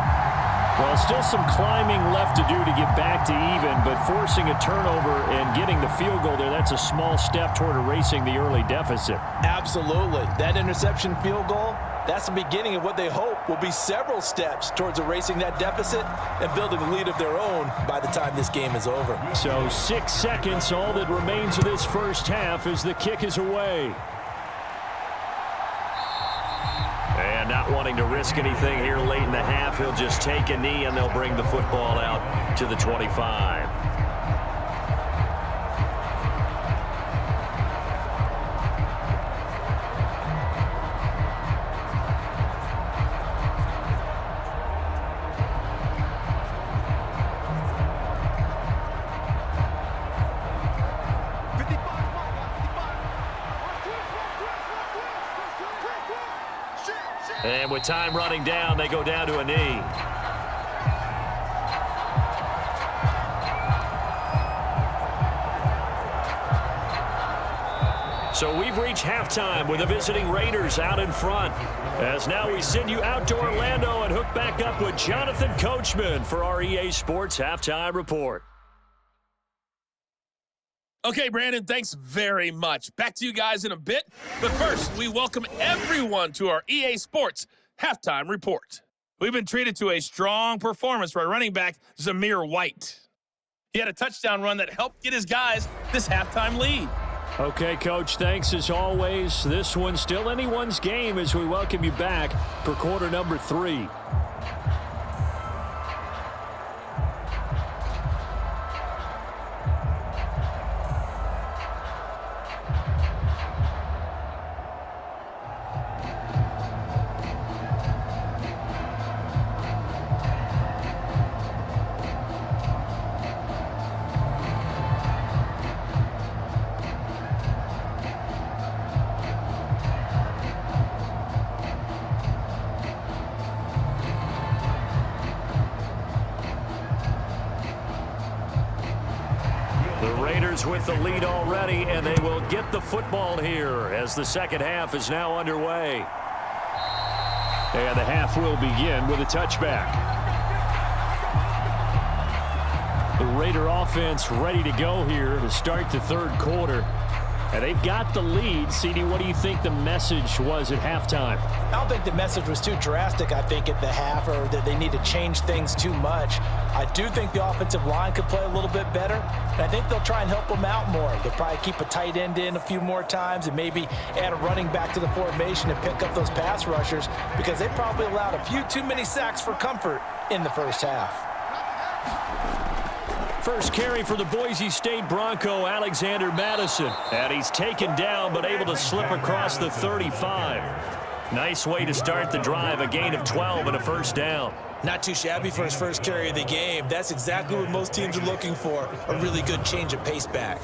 Well, still some climbing left to do to get back to even, but forcing a turnover and getting the field goal there, that's a small step toward erasing the early deficit. Absolutely. That interception field goal, that's the beginning of what they hope will be several steps towards erasing that deficit and building a lead of their own by the time this game is over. So 6 seconds, all that remains of this first half as the kick is away. And And not wanting to risk anything here late in the half, he'll just take a knee, and they'll bring the football out to the 25. And with time running down, they go down to a knee. So we've reached halftime with the visiting Raiders out in front. As now we send you out to Orlando and hook back up with Jonathan Coachman for our EA Sports Halftime Report. Okay, Brandon, thanks very much. Back to you guys in a bit. But first, we welcome everyone to our EA Sports Halftime Report. We've been treated to a strong performance by running back Zamir White. He had a touchdown run that helped get his guys this halftime lead. Okay, Coach, thanks as always. This one's still anyone's game as we welcome you back for quarter number 3. With the lead already, and they will get the football here as the second half is now underway. And the half will begin with a touchback. The Raider offense ready to go here to start the third quarter. And they've got the lead. CD, what do you think the message was at halftime? I don't think the message was too drastic, I think, at the half, or that they need to change things too much. I do think the offensive line could play a little bit better, and I think they'll try and help them out more. They'll probably keep a tight end in a few more times and maybe add a running back to the formation and pick up those pass rushers, because they probably allowed a few too many sacks for comfort in the first half. First carry for the Boise State Bronco, Alexander Madison. And he's taken down but able to slip across the 35. Nice way to start the drive, a gain of 12 and a first down. Not too shabby for his first carry of the game. That's exactly what most teams are looking for, a really good change of pace back.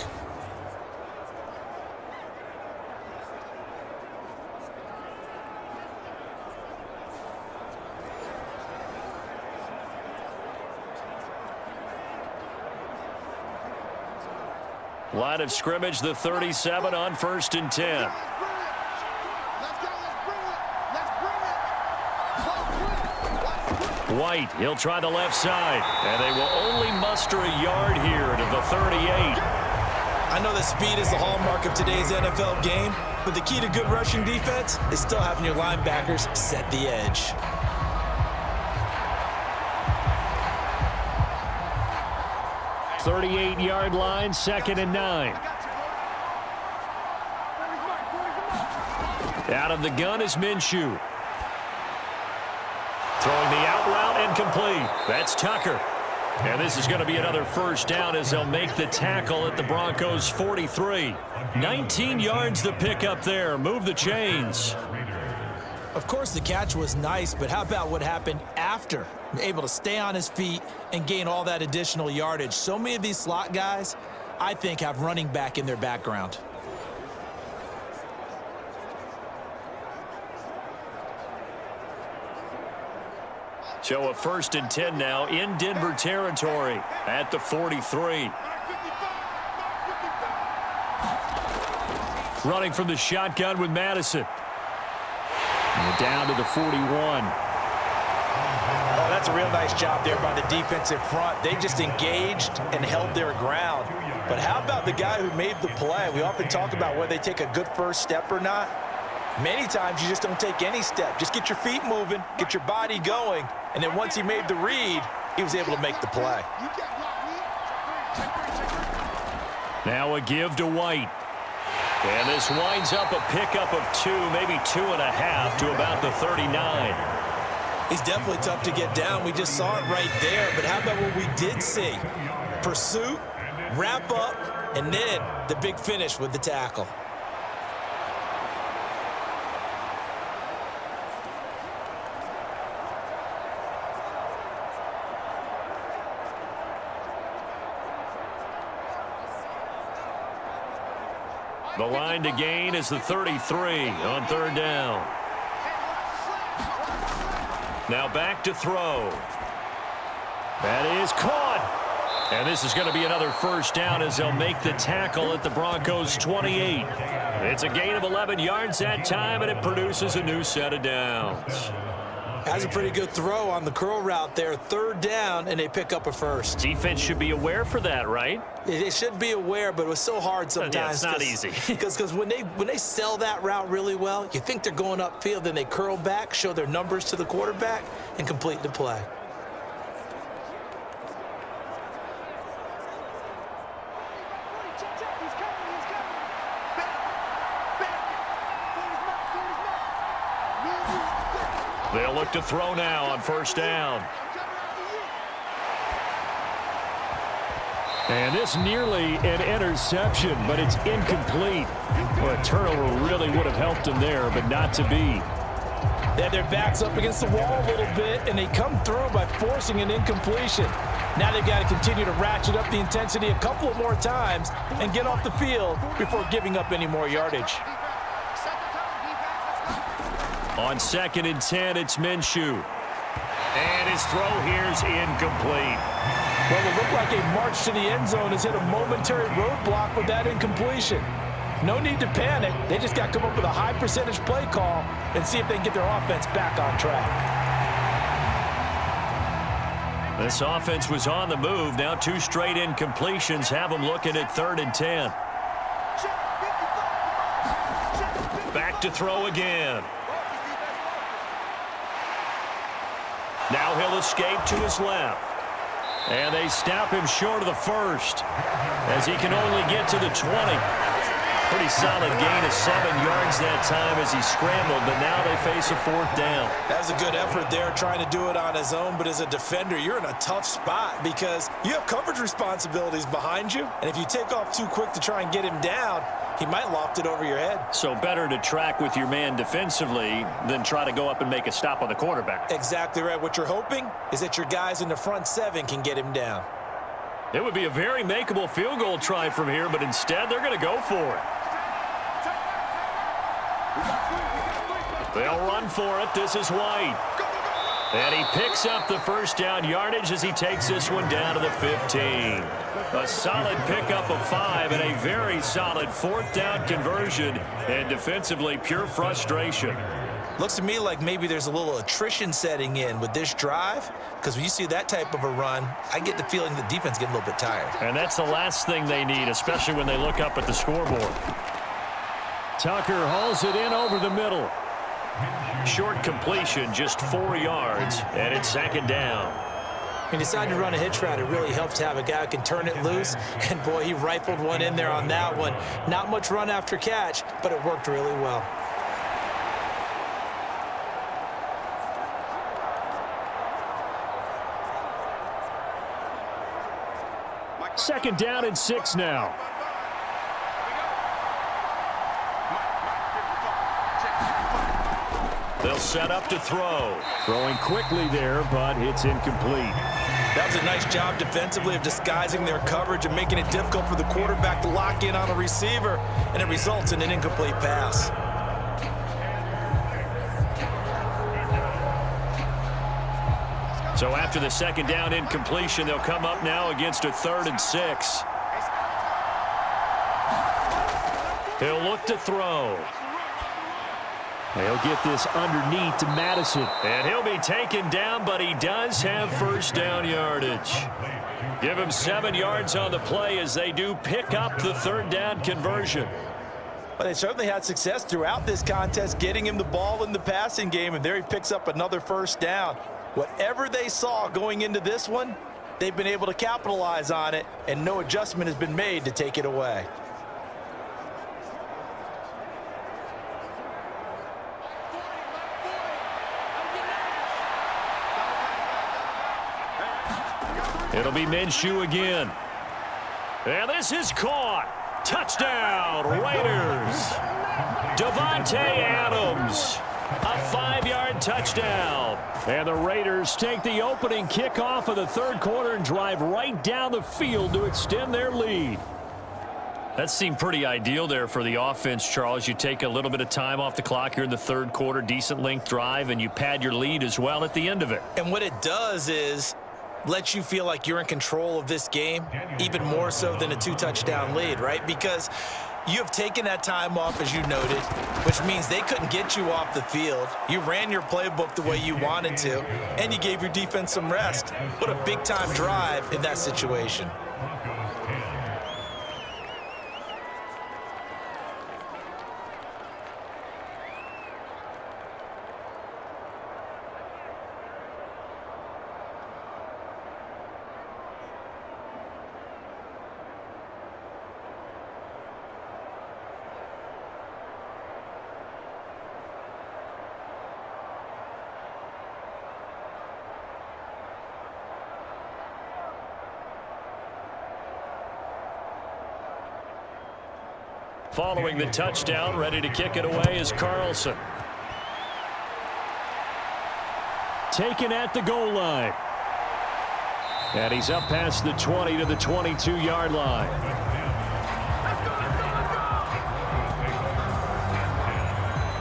Line of scrimmage, the 37 on 1st and 10. White, he'll try the left side, and they will only muster a yard here to the 38. I know that speed is the hallmark of today's NFL game, but the key to good rushing defense is still having your linebackers set the edge. .38-yard line, 2nd and 9. Out of the gun is Minshew. Throwing the out route incomplete. That's Tucker. And this is going to be another first down as they'll make the tackle at the Broncos' 43. 19 yards to pick up there. Move the chains. Of course, the catch was nice, but how about what happened after? Able to stay on his feet and gain all that additional yardage. So many of these slot guys, I think, have running back in their background. So a 1st and 10 now in Denver territory at the 43. Running from the shotgun with Madison. And down to the 41. Oh, that's a real nice job there by the defensive front. They just engaged and held their ground. But how about the guy who made the play? We often talk about whether they take a good first step or not. Many times you just don't take any step. Just get your feet moving, get your body going, and then once he made the read, he was able to make the play. Now a give to White. And this winds up a pickup of 2, maybe 2.5 to about the 39. He's definitely tough to get down. We just saw it right there. But how about what we did see? Pursuit, wrap up, and then the big finish with the tackle. The line to gain is the 33 on third down. Now back to throw. That is caught. And this is going to be another first down as they'll make the tackle at the Broncos 28. It's a gain of 11 yards that time, and it produces a new set of downs. Has a pretty good throw on the curl route there. Third down, and they pick up a first. Defense should be aware for that, right? They should be aware, but it was so hard sometimes. Yeah, it's not easy. Because when they sell that route really well, you think they're going upfield, then they curl back, show their numbers to the quarterback, and complete the play. They'll look to throw now on first down. And this nearly an interception, but it's incomplete. Well, a turnover really would have helped them there, but not to be. They had their backs up against the wall a little bit, and they come through by forcing an incompletion. Now they've got to continue to ratchet up the intensity a couple of more times and get off the field before giving up any more yardage. On 2nd and 10, it's Minshew. And his throw here's incomplete. Well, it looked like a march to the end zone has hit a momentary roadblock with that incompletion. No need to panic. They just got to come up with a high percentage play call and see if they can get their offense back on track. This offense was on the move. Now 2 straight incompletions have them looking at 3rd and 10. Back to throw again. Now he'll escape to his left. And they stop him short of the first as he can only get to the 20. Pretty solid gain of 7 yards that time as he scrambled, but now they face a 4th down. That was a good effort there trying to do it on his own, but as a defender, you're in a tough spot because you have coverage responsibilities behind you, and if you take off too quick to try and get him down, he might loft it over your head. So better to track with your man defensively than try to go up and make a stop on the quarterback. Exactly right. What you're hoping is that your guys in the front 7 can get him down. It would be a very makeable field goal try from here, but instead they're going to go for it. They'll run for it. This is White. And he picks up the first down yardage as he takes this one down to the 15. A solid pickup of 5 and a very solid 4th down conversion. And defensively, pure frustration. Looks to me like maybe there's a little attrition setting in with this drive, because when you see that type of a run, I get the feeling the defense getting a little bit tired. And that's the last thing they need, especially when they look up at the scoreboard. Tucker hauls it in over the middle. Short completion, just 4 yards, and it's 2nd down. When you decide to run a hitch route, it really helps to have a guy who can turn it loose. And, boy, he rifled one in there on that one. Not much run after catch, but it worked really well. Second down and 6 now. They'll set up to throw. Throwing quickly there, but it's incomplete. That was a nice job defensively of disguising their coverage and making it difficult for the quarterback to lock in on a receiver, and it results in an incomplete pass. So after the second down incompletion, they'll come up now against a 3rd and 6. He'll look to throw. They'll get this underneath to Madison. And he'll be taken down, but he does have first down yardage. Give him 7 yards on the play as they do pick up the 3rd down conversion. Well, they certainly had success throughout this contest, getting him the ball in the passing game, and there he picks up another first down. Whatever they saw going into this one, they've been able to capitalize on it, and no adjustment has been made to take it away. It'll be Minshew again. And this is caught. Touchdown, Raiders. Davante Adams. A 5-yard touchdown. And the Raiders take the opening kickoff of the third quarter and drive right down the field to extend their lead. That seemed pretty ideal there for the offense, Charles. You take a little bit of time off the clock here in the third quarter, decent length drive, and you pad your lead as well at the end of it. And what it does is lets you feel like you're in control of this game, even more so than a 2-touchdown lead, right? Because you have taken that time off, as you noted, which means they couldn't get you off the field. You ran your playbook the way you wanted to, and you gave your defense some rest. What a big-time drive in that situation. Following the touchdown, ready to kick it away is Carlson. Taken at the goal line. And he's up past the 20 to the 22-yard line.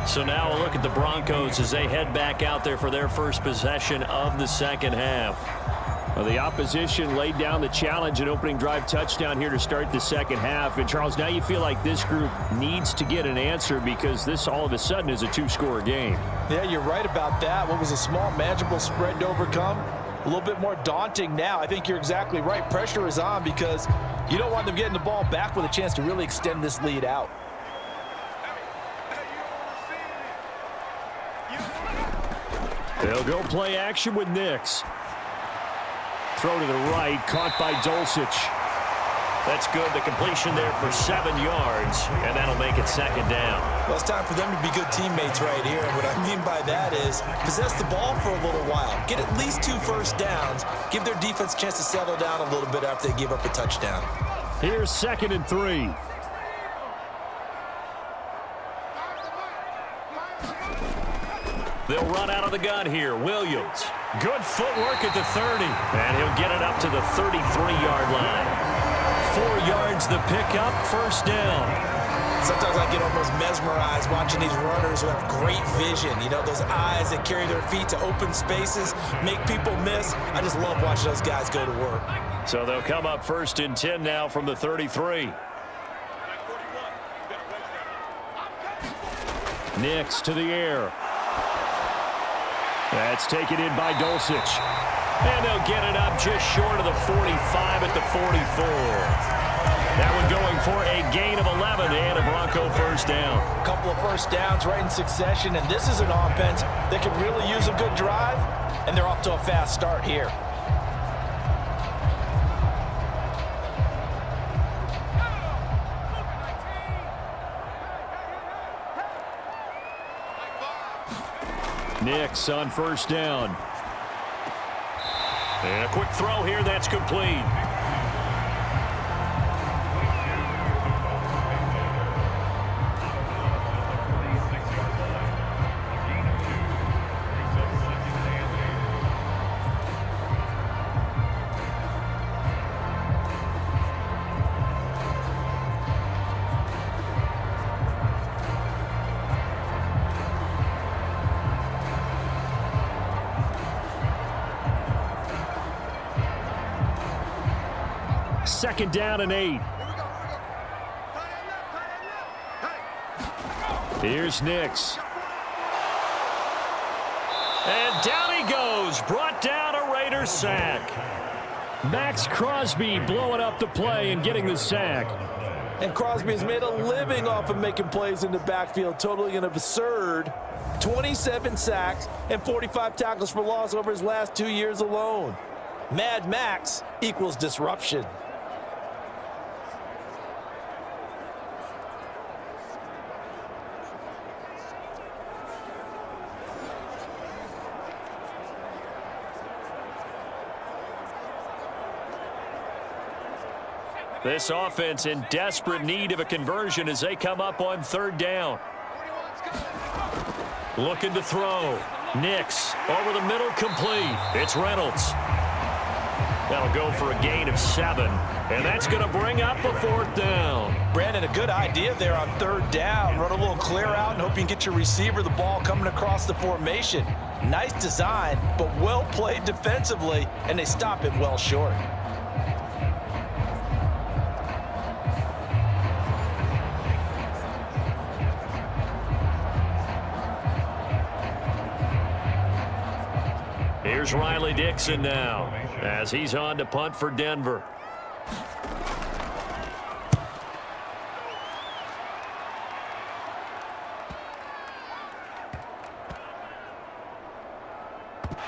So now a look at the Broncos as they head back out there for their first possession of the second half. Well, the opposition laid down the challenge and opening drive touchdown here to start the second half. And, Charles, now you feel like this group needs to get an answer because this all of a sudden is a 2-score game. Yeah, you're right about that. What was a small, manageable spread to overcome, a little bit more daunting now. I think you're exactly right. Pressure is on because you don't want them getting the ball back with a chance to really extend this lead out. They'll go play action with Nix. Throw to the right, caught by Dulcich. That's good. The completion there for 7 yards, and that'll make it second down. Well, it's time for them to be good teammates right here. And what I mean by that is possess the ball for a little while. Get at least 2 first downs. Give their defense a chance to settle down a little bit after they give up a touchdown. Here's 2nd and 3. They'll run out of the gun here. Williams. Good footwork at the 30. And he'll get it up to the 33-yard line. 4 yards the pickup, first down. Sometimes I get almost mesmerized watching these runners who have great vision. You know, those eyes that carry their feet to open spaces, make people miss. I just love watching those guys go to work. So they'll come up 1st and 10 now from the 33. Nix to the air. That's taken in by Dulcich. And they'll get it up just short of the 45 at the 44. That one going for a gain of 11 and a Bronco first down. A couple of first downs right in succession, and this is an offense that can really use a good drive, and they're off to a fast start here. Nix on first down. And a quick throw here, that's complete. Second down and 8. Here's Nix. And down he goes. Brought down a Raiders sack. Max Crosby blowing up the play and getting the sack. And Crosby has made a living off of making plays in the backfield. Totally an absurd 27 sacks and 45 tackles for loss over his last 2 years alone. Mad Max equals disruption. This offense in desperate need of a conversion as they come up on 3rd down. Looking to throw. Nix over the middle, complete. It's Reynolds. That'll go for a gain of 7, and that's going to bring up a 4th down. Brandon, a good idea there on 3rd down. Run a little clear out and hope you can get your receiver the ball coming across the formation. Nice design, but well played defensively, and they stop it well short. Here's Riley Dixon now as he's on to punt for Denver.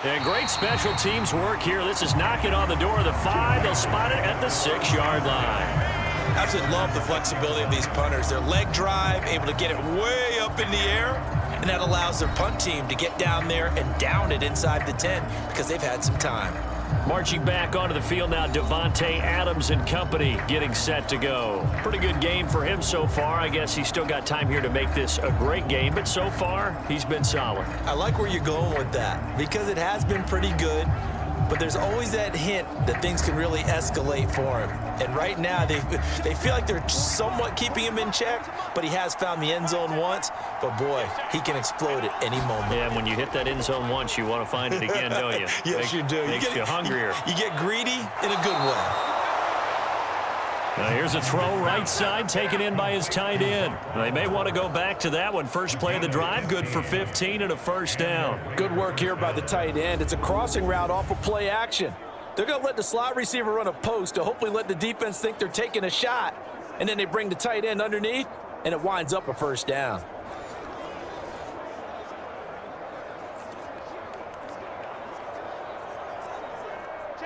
And great special teams work here. This is knocking on the door of the 5. They'll spot it at the 6-yard line. Absolutely love the flexibility of these punters. Their leg drive, able to get it way up in the air, and that allows their punt team to get down there and down it inside the 10 because they've had some time. Marching back onto the field now, Devontae Adams and company getting set to go. Pretty good game for him so far. I guess he's still got time here to make this a great game, but so far, he's been solid. I like where you're going with that because it has been pretty good, but there's always that hint that things can really escalate for him. And right now, they feel like they're somewhat keeping him in check, but he has found the end zone once. But, boy, he can explode at any moment. Yeah, and when you hit that end zone once, you want to find it again, don't you? Yes, you do. Makes you hungrier. You get greedy in a good way. Now here's a throw right side taken in by his tight end. They may want to go back to that one. First play of the drive, good for 15 and a 1st down. Good work here by the tight end. It's a crossing route off of play action. They're going to let the slot receiver run a post to hopefully let the defense think they're taking a shot. And then they bring the tight end underneath, and it winds up a 1st down.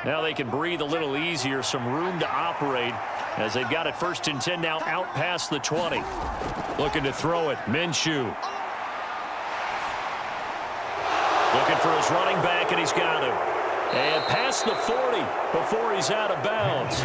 Now they can breathe a little easier, some room to operate as they've got it 1st and 10 now out past the 20. Looking to throw it, Minshew. Looking for his running back, and he's got him. And past the 40 before he's out of bounds.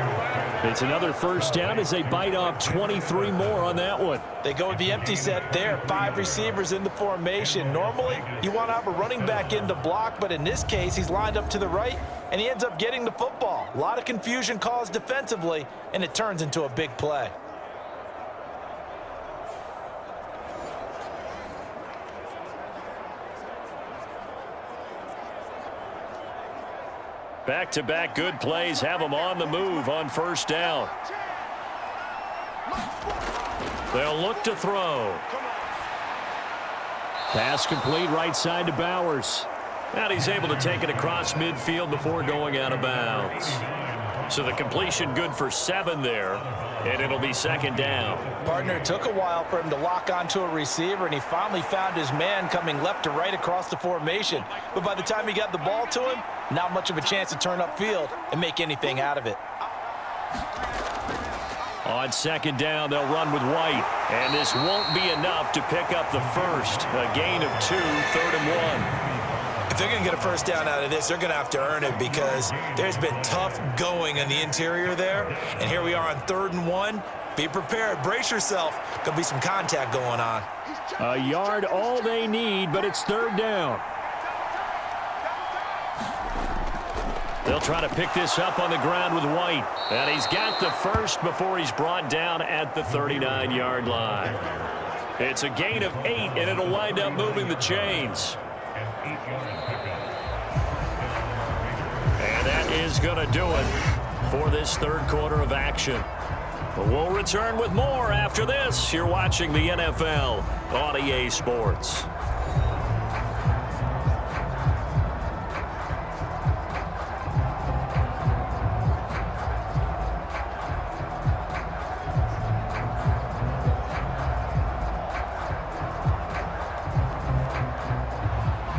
It's another 1st down as they bite off 23 more on that one. They go with the empty set there. 5 receivers in the formation. Normally, you want to have a running back in the block, but in this case, he's lined up to the right, and he ends up getting the football. A lot of confusion caused defensively, and it turns into a big play. Back-to-back good plays have them on the move on 1st down. They'll look to throw. Pass complete right side to Bowers. And he's able to take it across midfield before going out of bounds. So the completion good for 7 there, and it'll be 2nd down. Partner, it took a while for him to lock onto a receiver, and he finally found his man coming left to right across the formation. But by the time he got the ball to him, not much of a chance to turn upfield and make anything out of it. On 2nd down, they'll run with White, and this won't be enough to pick up the 1st. A gain of 2, 3rd and 1. If they're going to get a 1st down out of this, they're going to have to earn it because there's been tough going in the interior there. And here we are on 3rd and 1. Be prepared. Brace yourself. Going to be some contact going on. A yard all they need, but it's 3rd down. They'll try to pick this up on the ground with White. And he's got the 1st before he's brought down at the 39-yard line. It's a gain of 8, and it'll wind up moving the chains. And that is going to do it for this 3rd quarter of action. But we'll return with more after this. You're watching the NFL on EA Sports.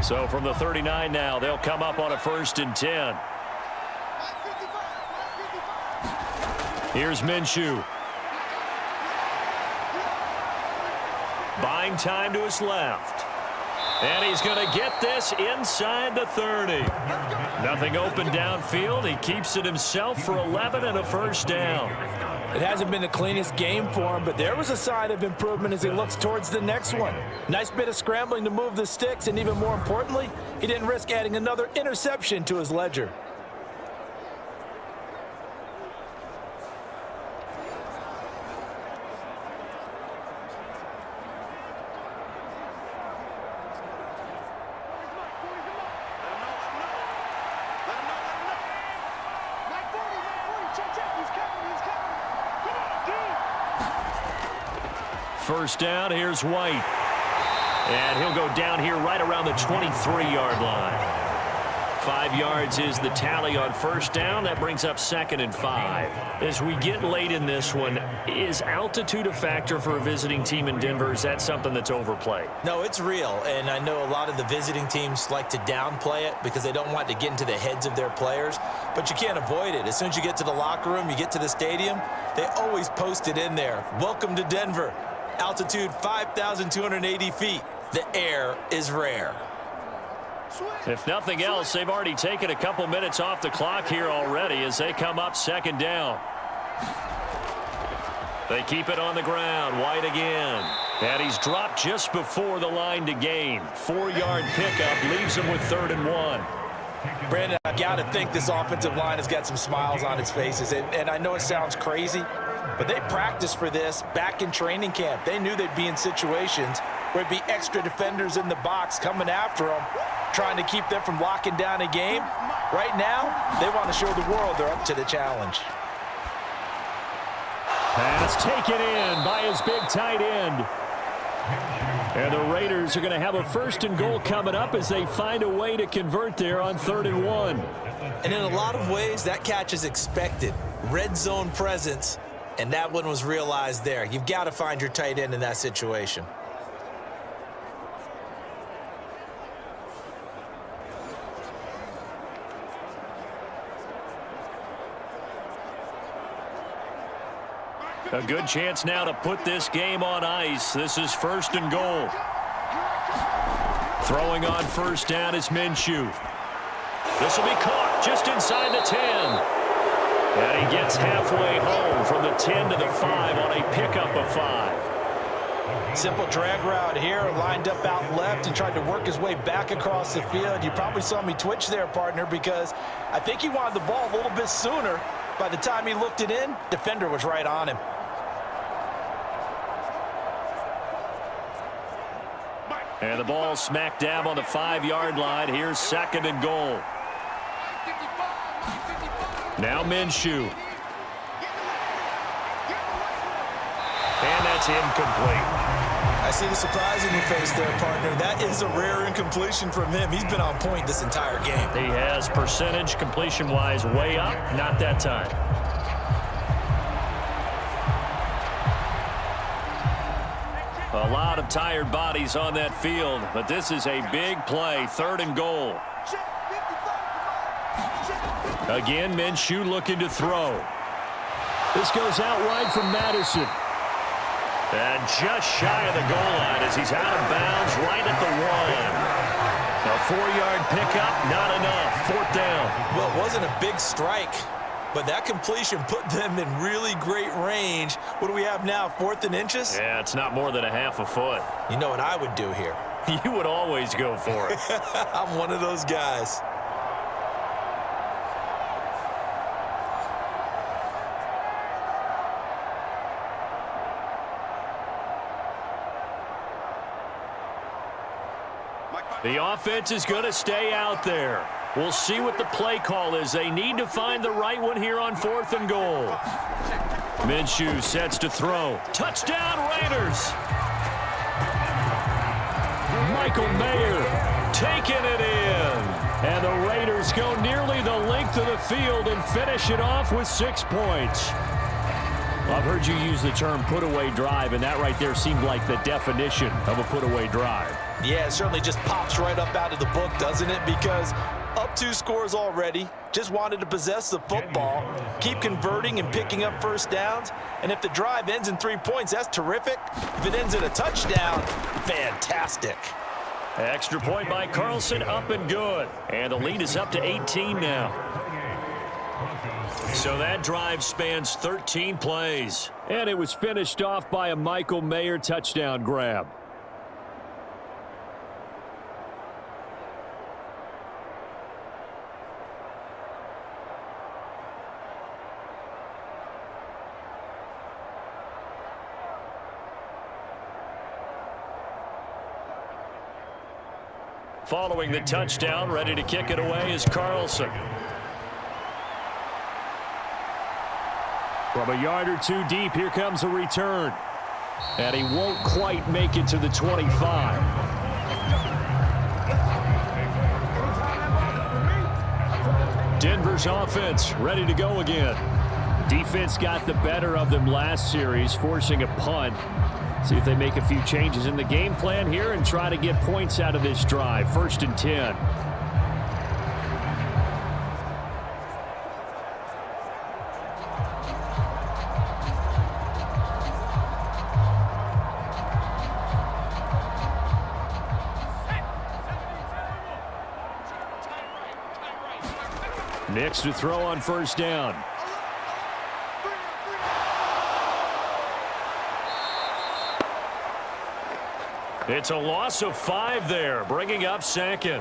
So from the 39 now, they'll come up on a 1st and 10. Here's Minshew. Buying time to his left. And he's going to get this inside the 30. Nothing open downfield. He keeps it himself for 11 and a 1st down. It hasn't been the cleanest game for him, but there was a sign of improvement as he looks towards the next one. Nice bit of scrambling to move the sticks, and even more importantly, he didn't risk adding another interception to his ledger. First down, here's White. And he'll go down here right around the 23-yard line. 5 yards is the tally on first down. That brings up 2nd and 5. As we get late in this one, is altitude a factor for a visiting team in Denver? Is that something that's overplayed? No, it's real, and I know a lot of the visiting teams like to downplay it because they don't want to get into the heads of their players, but you can't avoid it. As soon as you get to the locker room, you get to the stadium, they always post it in there. Welcome to Denver. Altitude 5,280 feet. The air is rare. If nothing else, they've already taken a couple minutes off the clock here already as they come up 2nd down. They keep it on the ground. White again. And he's dropped just before the line to gain. 4-yard pickup leaves him with 3rd and 1. Brandon, I got to think this offensive line has got some smiles on its faces. And I know it sounds crazy, but they practiced for this back in training camp. They knew they'd be in situations where it'd be extra defenders in the box coming after them, trying to keep them from locking down a game. Right now, they want to show the world they're up to the challenge. Pass taken in by his big tight end. And the Raiders are going to have a 1st and goal coming up as they find a way to convert there on 3rd and 1. And in a lot of ways, that catch is expected. Red zone presence, and that one was realized there. You've got to find your tight end in that situation. A good chance now to put this game on ice. This is 1st and goal. Throwing on first down is Minshew. This will be caught just inside the 10. And he gets halfway home from the 10 to the 5 on a pickup of 5. Simple drag route here, lined up out left and tried to work his way back across the field. You probably saw me twitch there, partner, because I think he wanted the ball a little bit sooner. By the time he looked it in, defender was right on him. And the ball smack dab on the 5-yard line. Here's 2nd and goal. Now Minshew. And that's incomplete. I see the surprise in your face there, partner. That is a rare incompletion from him. He's been on point this entire game. He has percentage completion-wise way up. Not that time. A lot of tired bodies on that field, but this is a big play. 3rd and goal. Again, Minshew looking to throw. This goes out wide from Madison. And just shy of the goal line as he's out of bounds right at the 1. A 4-yard pickup, not enough. 4th down. Well, it wasn't a big strike, but that completion put them in really great range. What do we have now, 4th and inches? Yeah, it's not more than a half a foot. You know what I would do here? You would always go for it. I'm one of those guys. The offense is going to stay out there. We'll see what the play call is. They need to find the right one here on 4th and goal. Minshew sets to throw. Touchdown, Raiders! Michael Mayer taking it in. And the Raiders go nearly the length of the field and finish it off with 6 points. Well, I've heard you use the term put-away drive, and that right there seemed like the definition of a put-away drive. Yeah, it certainly just pops right up out of the book, doesn't it? Because up 2 scores already, just wanted to possess the football, keep converting and picking up first downs. And if the drive ends in 3 points, that's terrific. If it ends in a touchdown, fantastic. Extra point by Carlson, up and good. And the lead is up to 18 now. So that drive spans 13 plays. And it was finished off by a Michael Mayer touchdown grab. Following the touchdown, ready to kick it away is Carlson. From a yard or two deep, here comes a return. And he won't quite make it to the 25. Denver's offense ready to go again. Defense got the better of them last series, forcing a punt. See if they make a few changes in the game plan here and try to get points out of this drive. 1st and 10. Nix to throw on 1st down. It's a loss of 5 there, bringing up 2nd.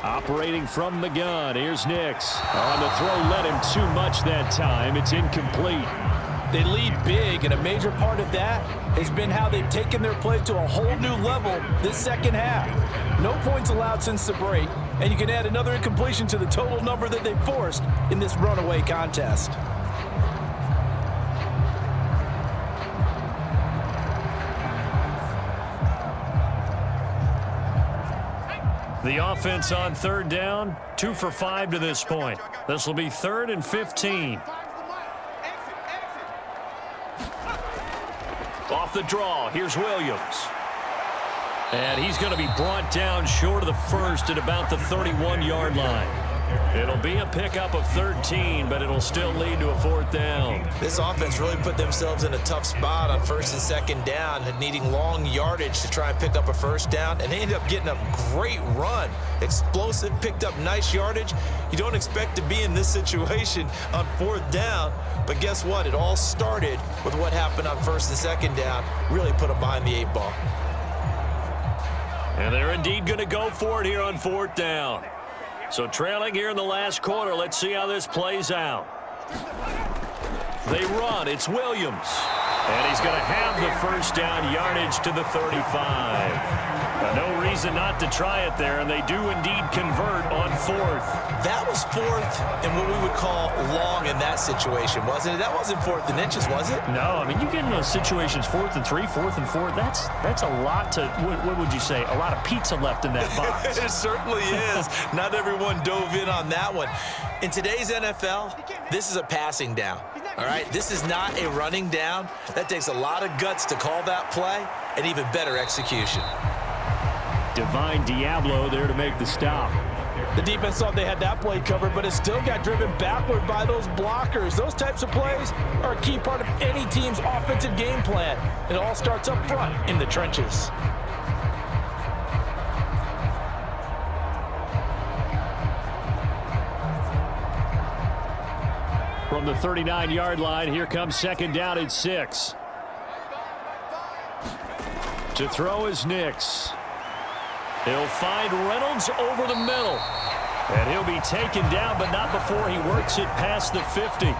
Operating from the gun, here's Nix. On the throw, led him too much that time. It's incomplete. They lead big, and a major part of that has been how they've taken their play to a whole new level this second half. No points allowed since the break, and you can add another incompletion to the total number that they forced in this runaway contest. The offense on 3rd down, 2 for 5 to this point. This will be 3rd and 15. Off the draw, here's Williams. And he's going to be brought down short of the 1st at about the 31-yard line. It'll be a pickup of 13, but it'll still lead to a 4th down. This offense really put themselves in a tough spot on 1st and 2nd down, needing long yardage to try and pick up a 1st down, and they ended up getting a great run. Explosive, picked up nice yardage. You don't expect to be in this situation on 4th down, but guess what? It all started with what happened on 1st and 2nd down. Really put them behind the 8 ball. And they're indeed going to go for it here on 4th down. So trailing here in the last quarter, let's see how this plays out. They run, it's Williams. And he's going to have the 1st down, yardage to the 35. No reason not to try it there, and they do indeed convert on 4th. That was 4th and what we would call long in that situation, wasn't it? That wasn't 4th and inches, was it? No, I mean, you get in those situations 4th and 3, 4th and 4. That's a lot to, what would you say, a lot of pizza left in that box. It certainly is. Not everyone dove in on that one. In today's NFL, this is a passing down. All right, this is not a running down. That takes a lot of guts to call that play, and even better execution. Divine Diablo there to make the stop. The defense thought they had that play covered, but it still got driven backward by those blockers. Those types of plays are a key part of any team's offensive game plan. It all starts up front in the trenches. From the 39-yard line, here comes 2nd down and 6. To throw is Nix. He'll find Reynolds over the middle. And he'll be taken down, but not before he works it past the 50.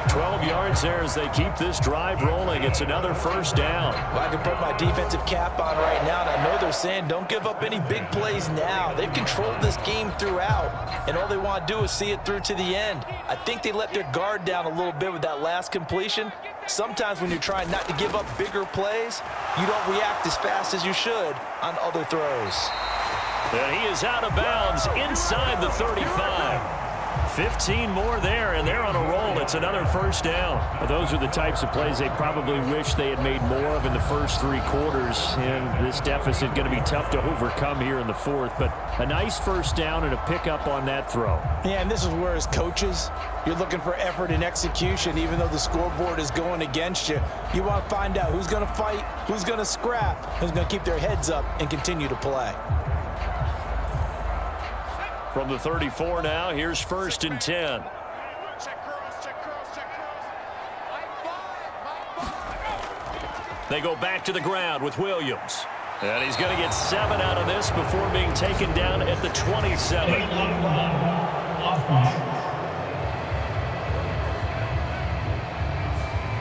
12 yards there as they keep this drive rolling. It's another 1st down. Well, I can put my defensive cap on right now, and I know they're saying don't give up any big plays now. They've controlled this game throughout, and all they want to do is see it through to the end. I think they let their guard down a little bit with that last completion. Sometimes when you're trying not to give up bigger plays, you don't react as fast as you should on other throws. And he is out of bounds inside the 35. 15 more there, and they're on a roll. It's another first down. Well, those are the types of plays they probably wish they had made more of in the first 3 quarters, and this deficit going to be tough to overcome here in the fourth, but a nice first down and a pickup on that throw. Yeah, and this is where as coaches, you're looking for effort and execution. Even though the scoreboard is going against you, you want to find out who's going to fight, who's going to scrap, who's going to keep their heads up and continue to play. From the 34 now, here's 1st and 10. They go back to the ground with Williams. And he's going to get 7 out of this before being taken down at the 27.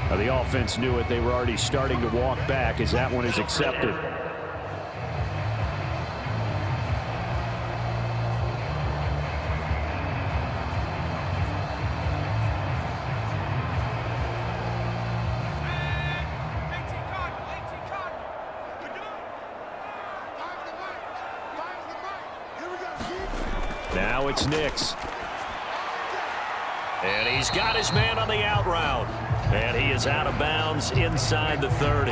Now, the offense knew it. They were already starting to walk back as that one is accepted. Now it's Nix. And he's got his man on the out route. And he is out of bounds inside the 30.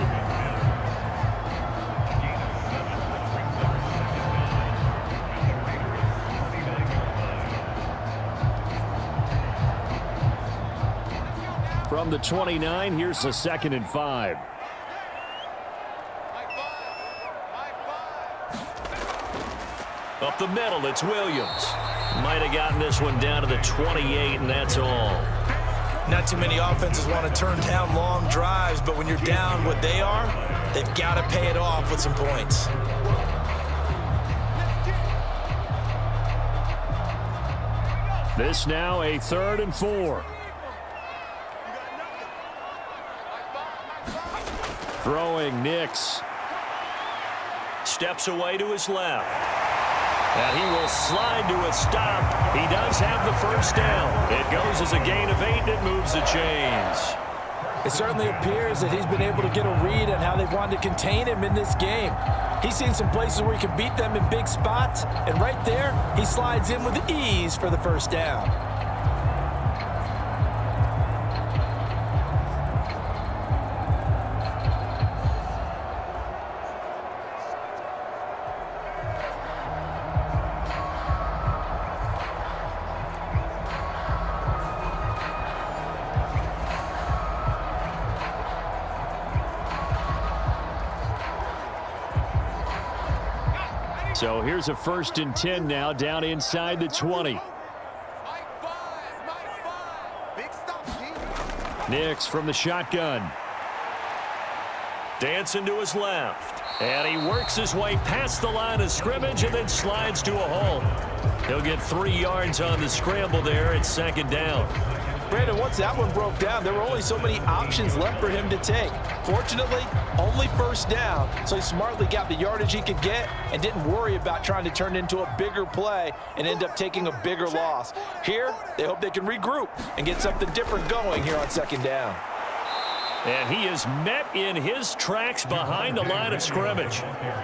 From the 29, here's a 2nd and 5. Up the middle, it's Williams. Might have gotten this one down to the 28, and that's all. Not too many offenses want to turn down long drives, but when you're down what they are, they've got to pay it off with some points. This now a 3rd and 4. Throwing Nix. Steps away to his left. And he will slide to a stop. He does have the first down. It goes as a gain of 8, and it moves the chains. It certainly appears that he's been able to get a read on how they've wanted to contain him in this game. He's seen some places where he can beat them in big spots, and right there, he slides in with ease for the first down. So here's a 1st and 10 now down inside the 20. Nix from the shotgun. Dancing to his left. And he works his way past the line of scrimmage and then slides to a halt. He'll get 3 yards on the scramble there. It's 2nd down. Brandon, once that one broke down, there were only so many options left for him to take. Fortunately, only first down, so he smartly got the yardage he could get and didn't worry about trying to turn it into a bigger play and end up taking a bigger loss. Here, they hope they can regroup and get something different going here on 2nd down. And he is met in his tracks behind the line of scrimmage.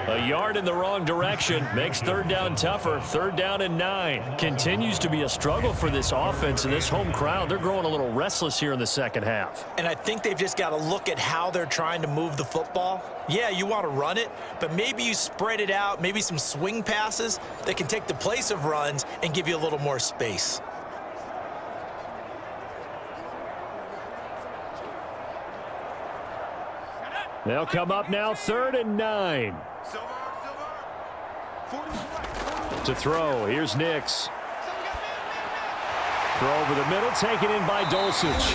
A yard in the wrong direction makes 3rd down tougher. 3rd down and 9. Continues to be a struggle for this offense and this home crowd. They're growing a little restless here in the 2nd half. And I think they've just got to look at how they're trying to move the football. Yeah, you want to run it, but maybe you spread it out, maybe some swing passes that can take the place of runs and give you a little more space. They'll come up now 3rd and 9. To throw, here's Nix. Throw over the middle, taken in by Dulcich.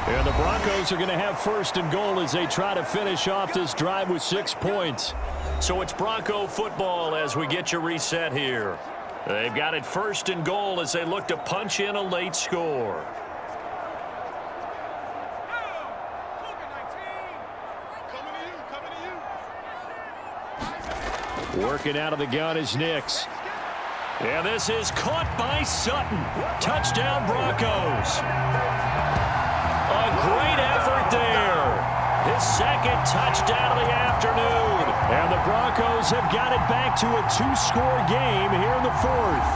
And the Broncos are going to have 1st and goal as they try to finish off this drive with 6 points. So it's Bronco football as we get you reset here. They've got it 1st and goal as they look to punch in a late score. Working out of the gun is Nix. And this is caught by Sutton. Touchdown, Broncos. A great effort there. His 2nd touchdown of the afternoon. And the Broncos have got it back to a 2-score game here in the 4th.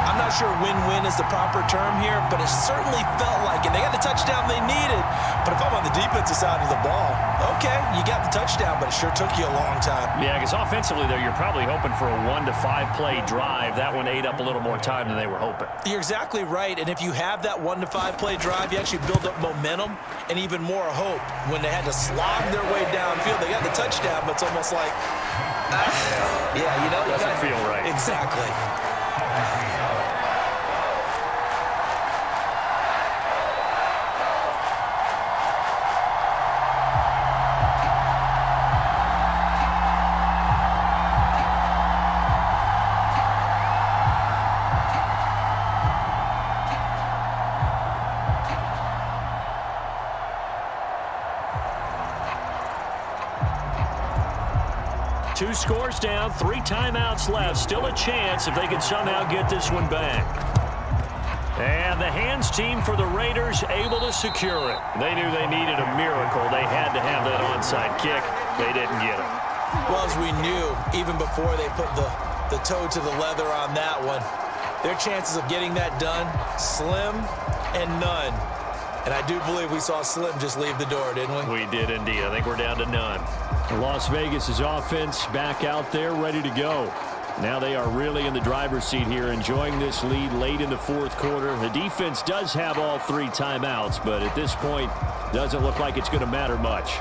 I'm not not sure win-win is the proper term here, but it certainly felt like it. They got the touchdown they needed, but if I'm on the defensive side of the ball, okay, you got the touchdown, but it sure took you a long time. Yeah, because offensively there, you're probably hoping for a 1 to 5 play drive. That one ate up a little more time than they were hoping. You're exactly right, and if you have that 1 to 5 play drive, you actually build up momentum and even more hope. When they had to slog their way downfield, they got the touchdown, but it's almost like, yeah, you know, doesn't feel right. Exactly. Two scores down, 3 timeouts left. Still a chance if they can somehow get this one back. And the hands team for the Raiders able to secure it. They knew they needed a miracle. They had to have that onside kick. They didn't get it. Well, as we knew, even before they put the toe to the leather on that one, their chances of getting that done, slim and none. And I do believe we saw Slim just leave the door, didn't we? We did indeed. I think we're down to none. Las Vegas' offense back out there ready to go. Now they are really in the driver's seat here, enjoying this lead late in the fourth quarter. The defense does have all 3 timeouts, but at this point, doesn't look like it's going to matter much.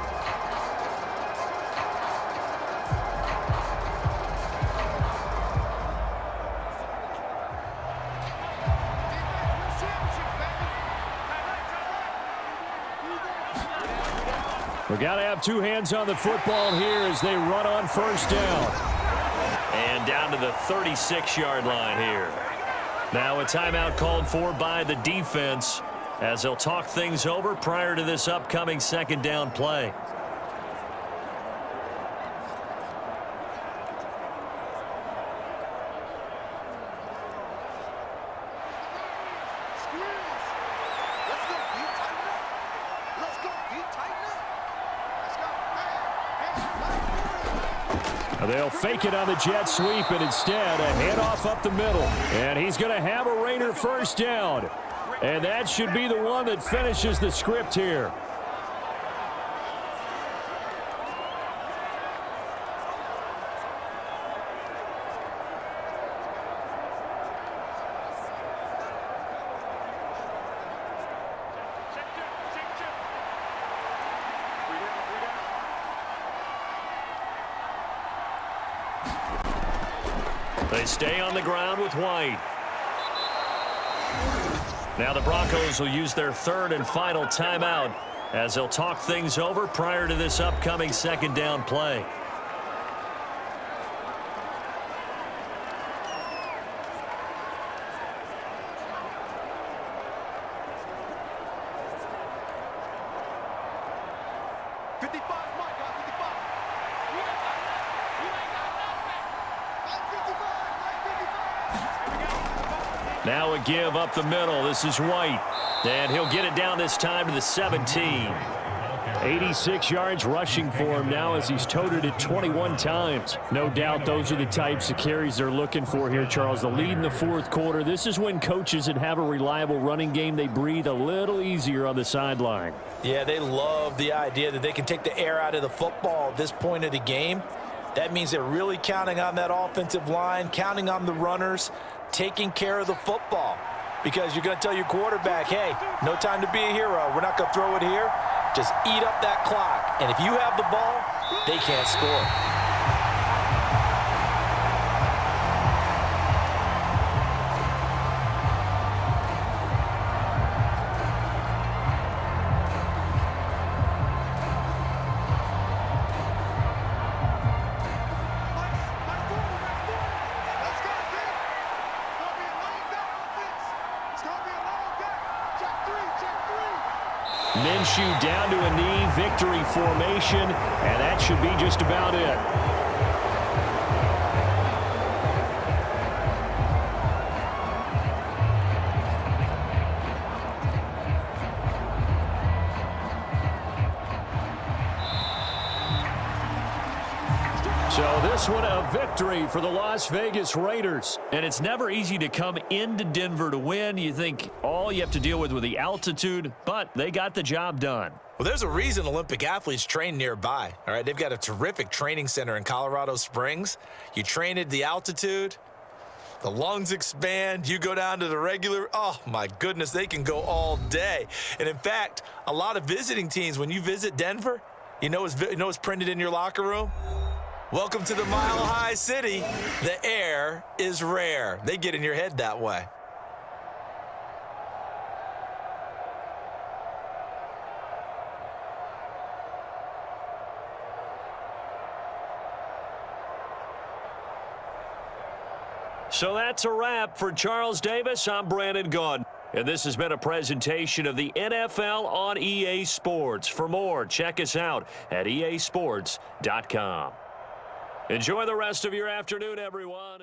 We've got to have 2 hands on the football here as they run on first down. And down to the 36-yard line here. Now a timeout called for by the defense as they'll talk things over prior to this upcoming second down play. They'll fake it on the jet sweep, and instead a handoff up the middle. And he's going to have a Raider first down. And that should be the one that finishes the script here. They stay on the ground with White. Now the Broncos will use their 3rd and final timeout as they'll talk things over prior to this upcoming second down play. Now a give up the middle. This is White. And he'll get it down this time to the 17. 86 yards rushing for him now as he's toted it 21 times. No doubt those are the types of carries they're looking for here, Charles. The lead in the fourth quarter. This is when coaches that have a reliable running game, they breathe a little easier on the sideline. Yeah, they love the idea that they can take the air out of the football at this point of the game. That means they're really counting on that offensive line, counting on the runners, taking care of the football. Because you're going to tell your quarterback, hey, no time to be a hero. We're not going to throw it here. Just eat up that clock. And if you have the ball, they can't score. Minshew down to a knee, victory formation, and that should be just about it. So this one a victory for the Las Vegas Raiders. And it's never easy to come into Denver to win. You think all you have to deal with the altitude, but they got the job done. Well, there's a reason Olympic athletes train nearby. All right, they've got a terrific training center in Colorado Springs. You train at the altitude, the lungs expand, you go down to the regular, oh my goodness, they can go all day. And in fact, a lot of visiting teams, when you visit Denver, you know what's printed in your locker room? Welcome to the Mile High City. The air is rare. They get in your head that way. So that's a wrap for Charles Davis. I'm Brandon Gaudin. And this has been a presentation of the NFL on EA Sports. For more, check us out at easports.com. Enjoy the rest of your afternoon, everyone.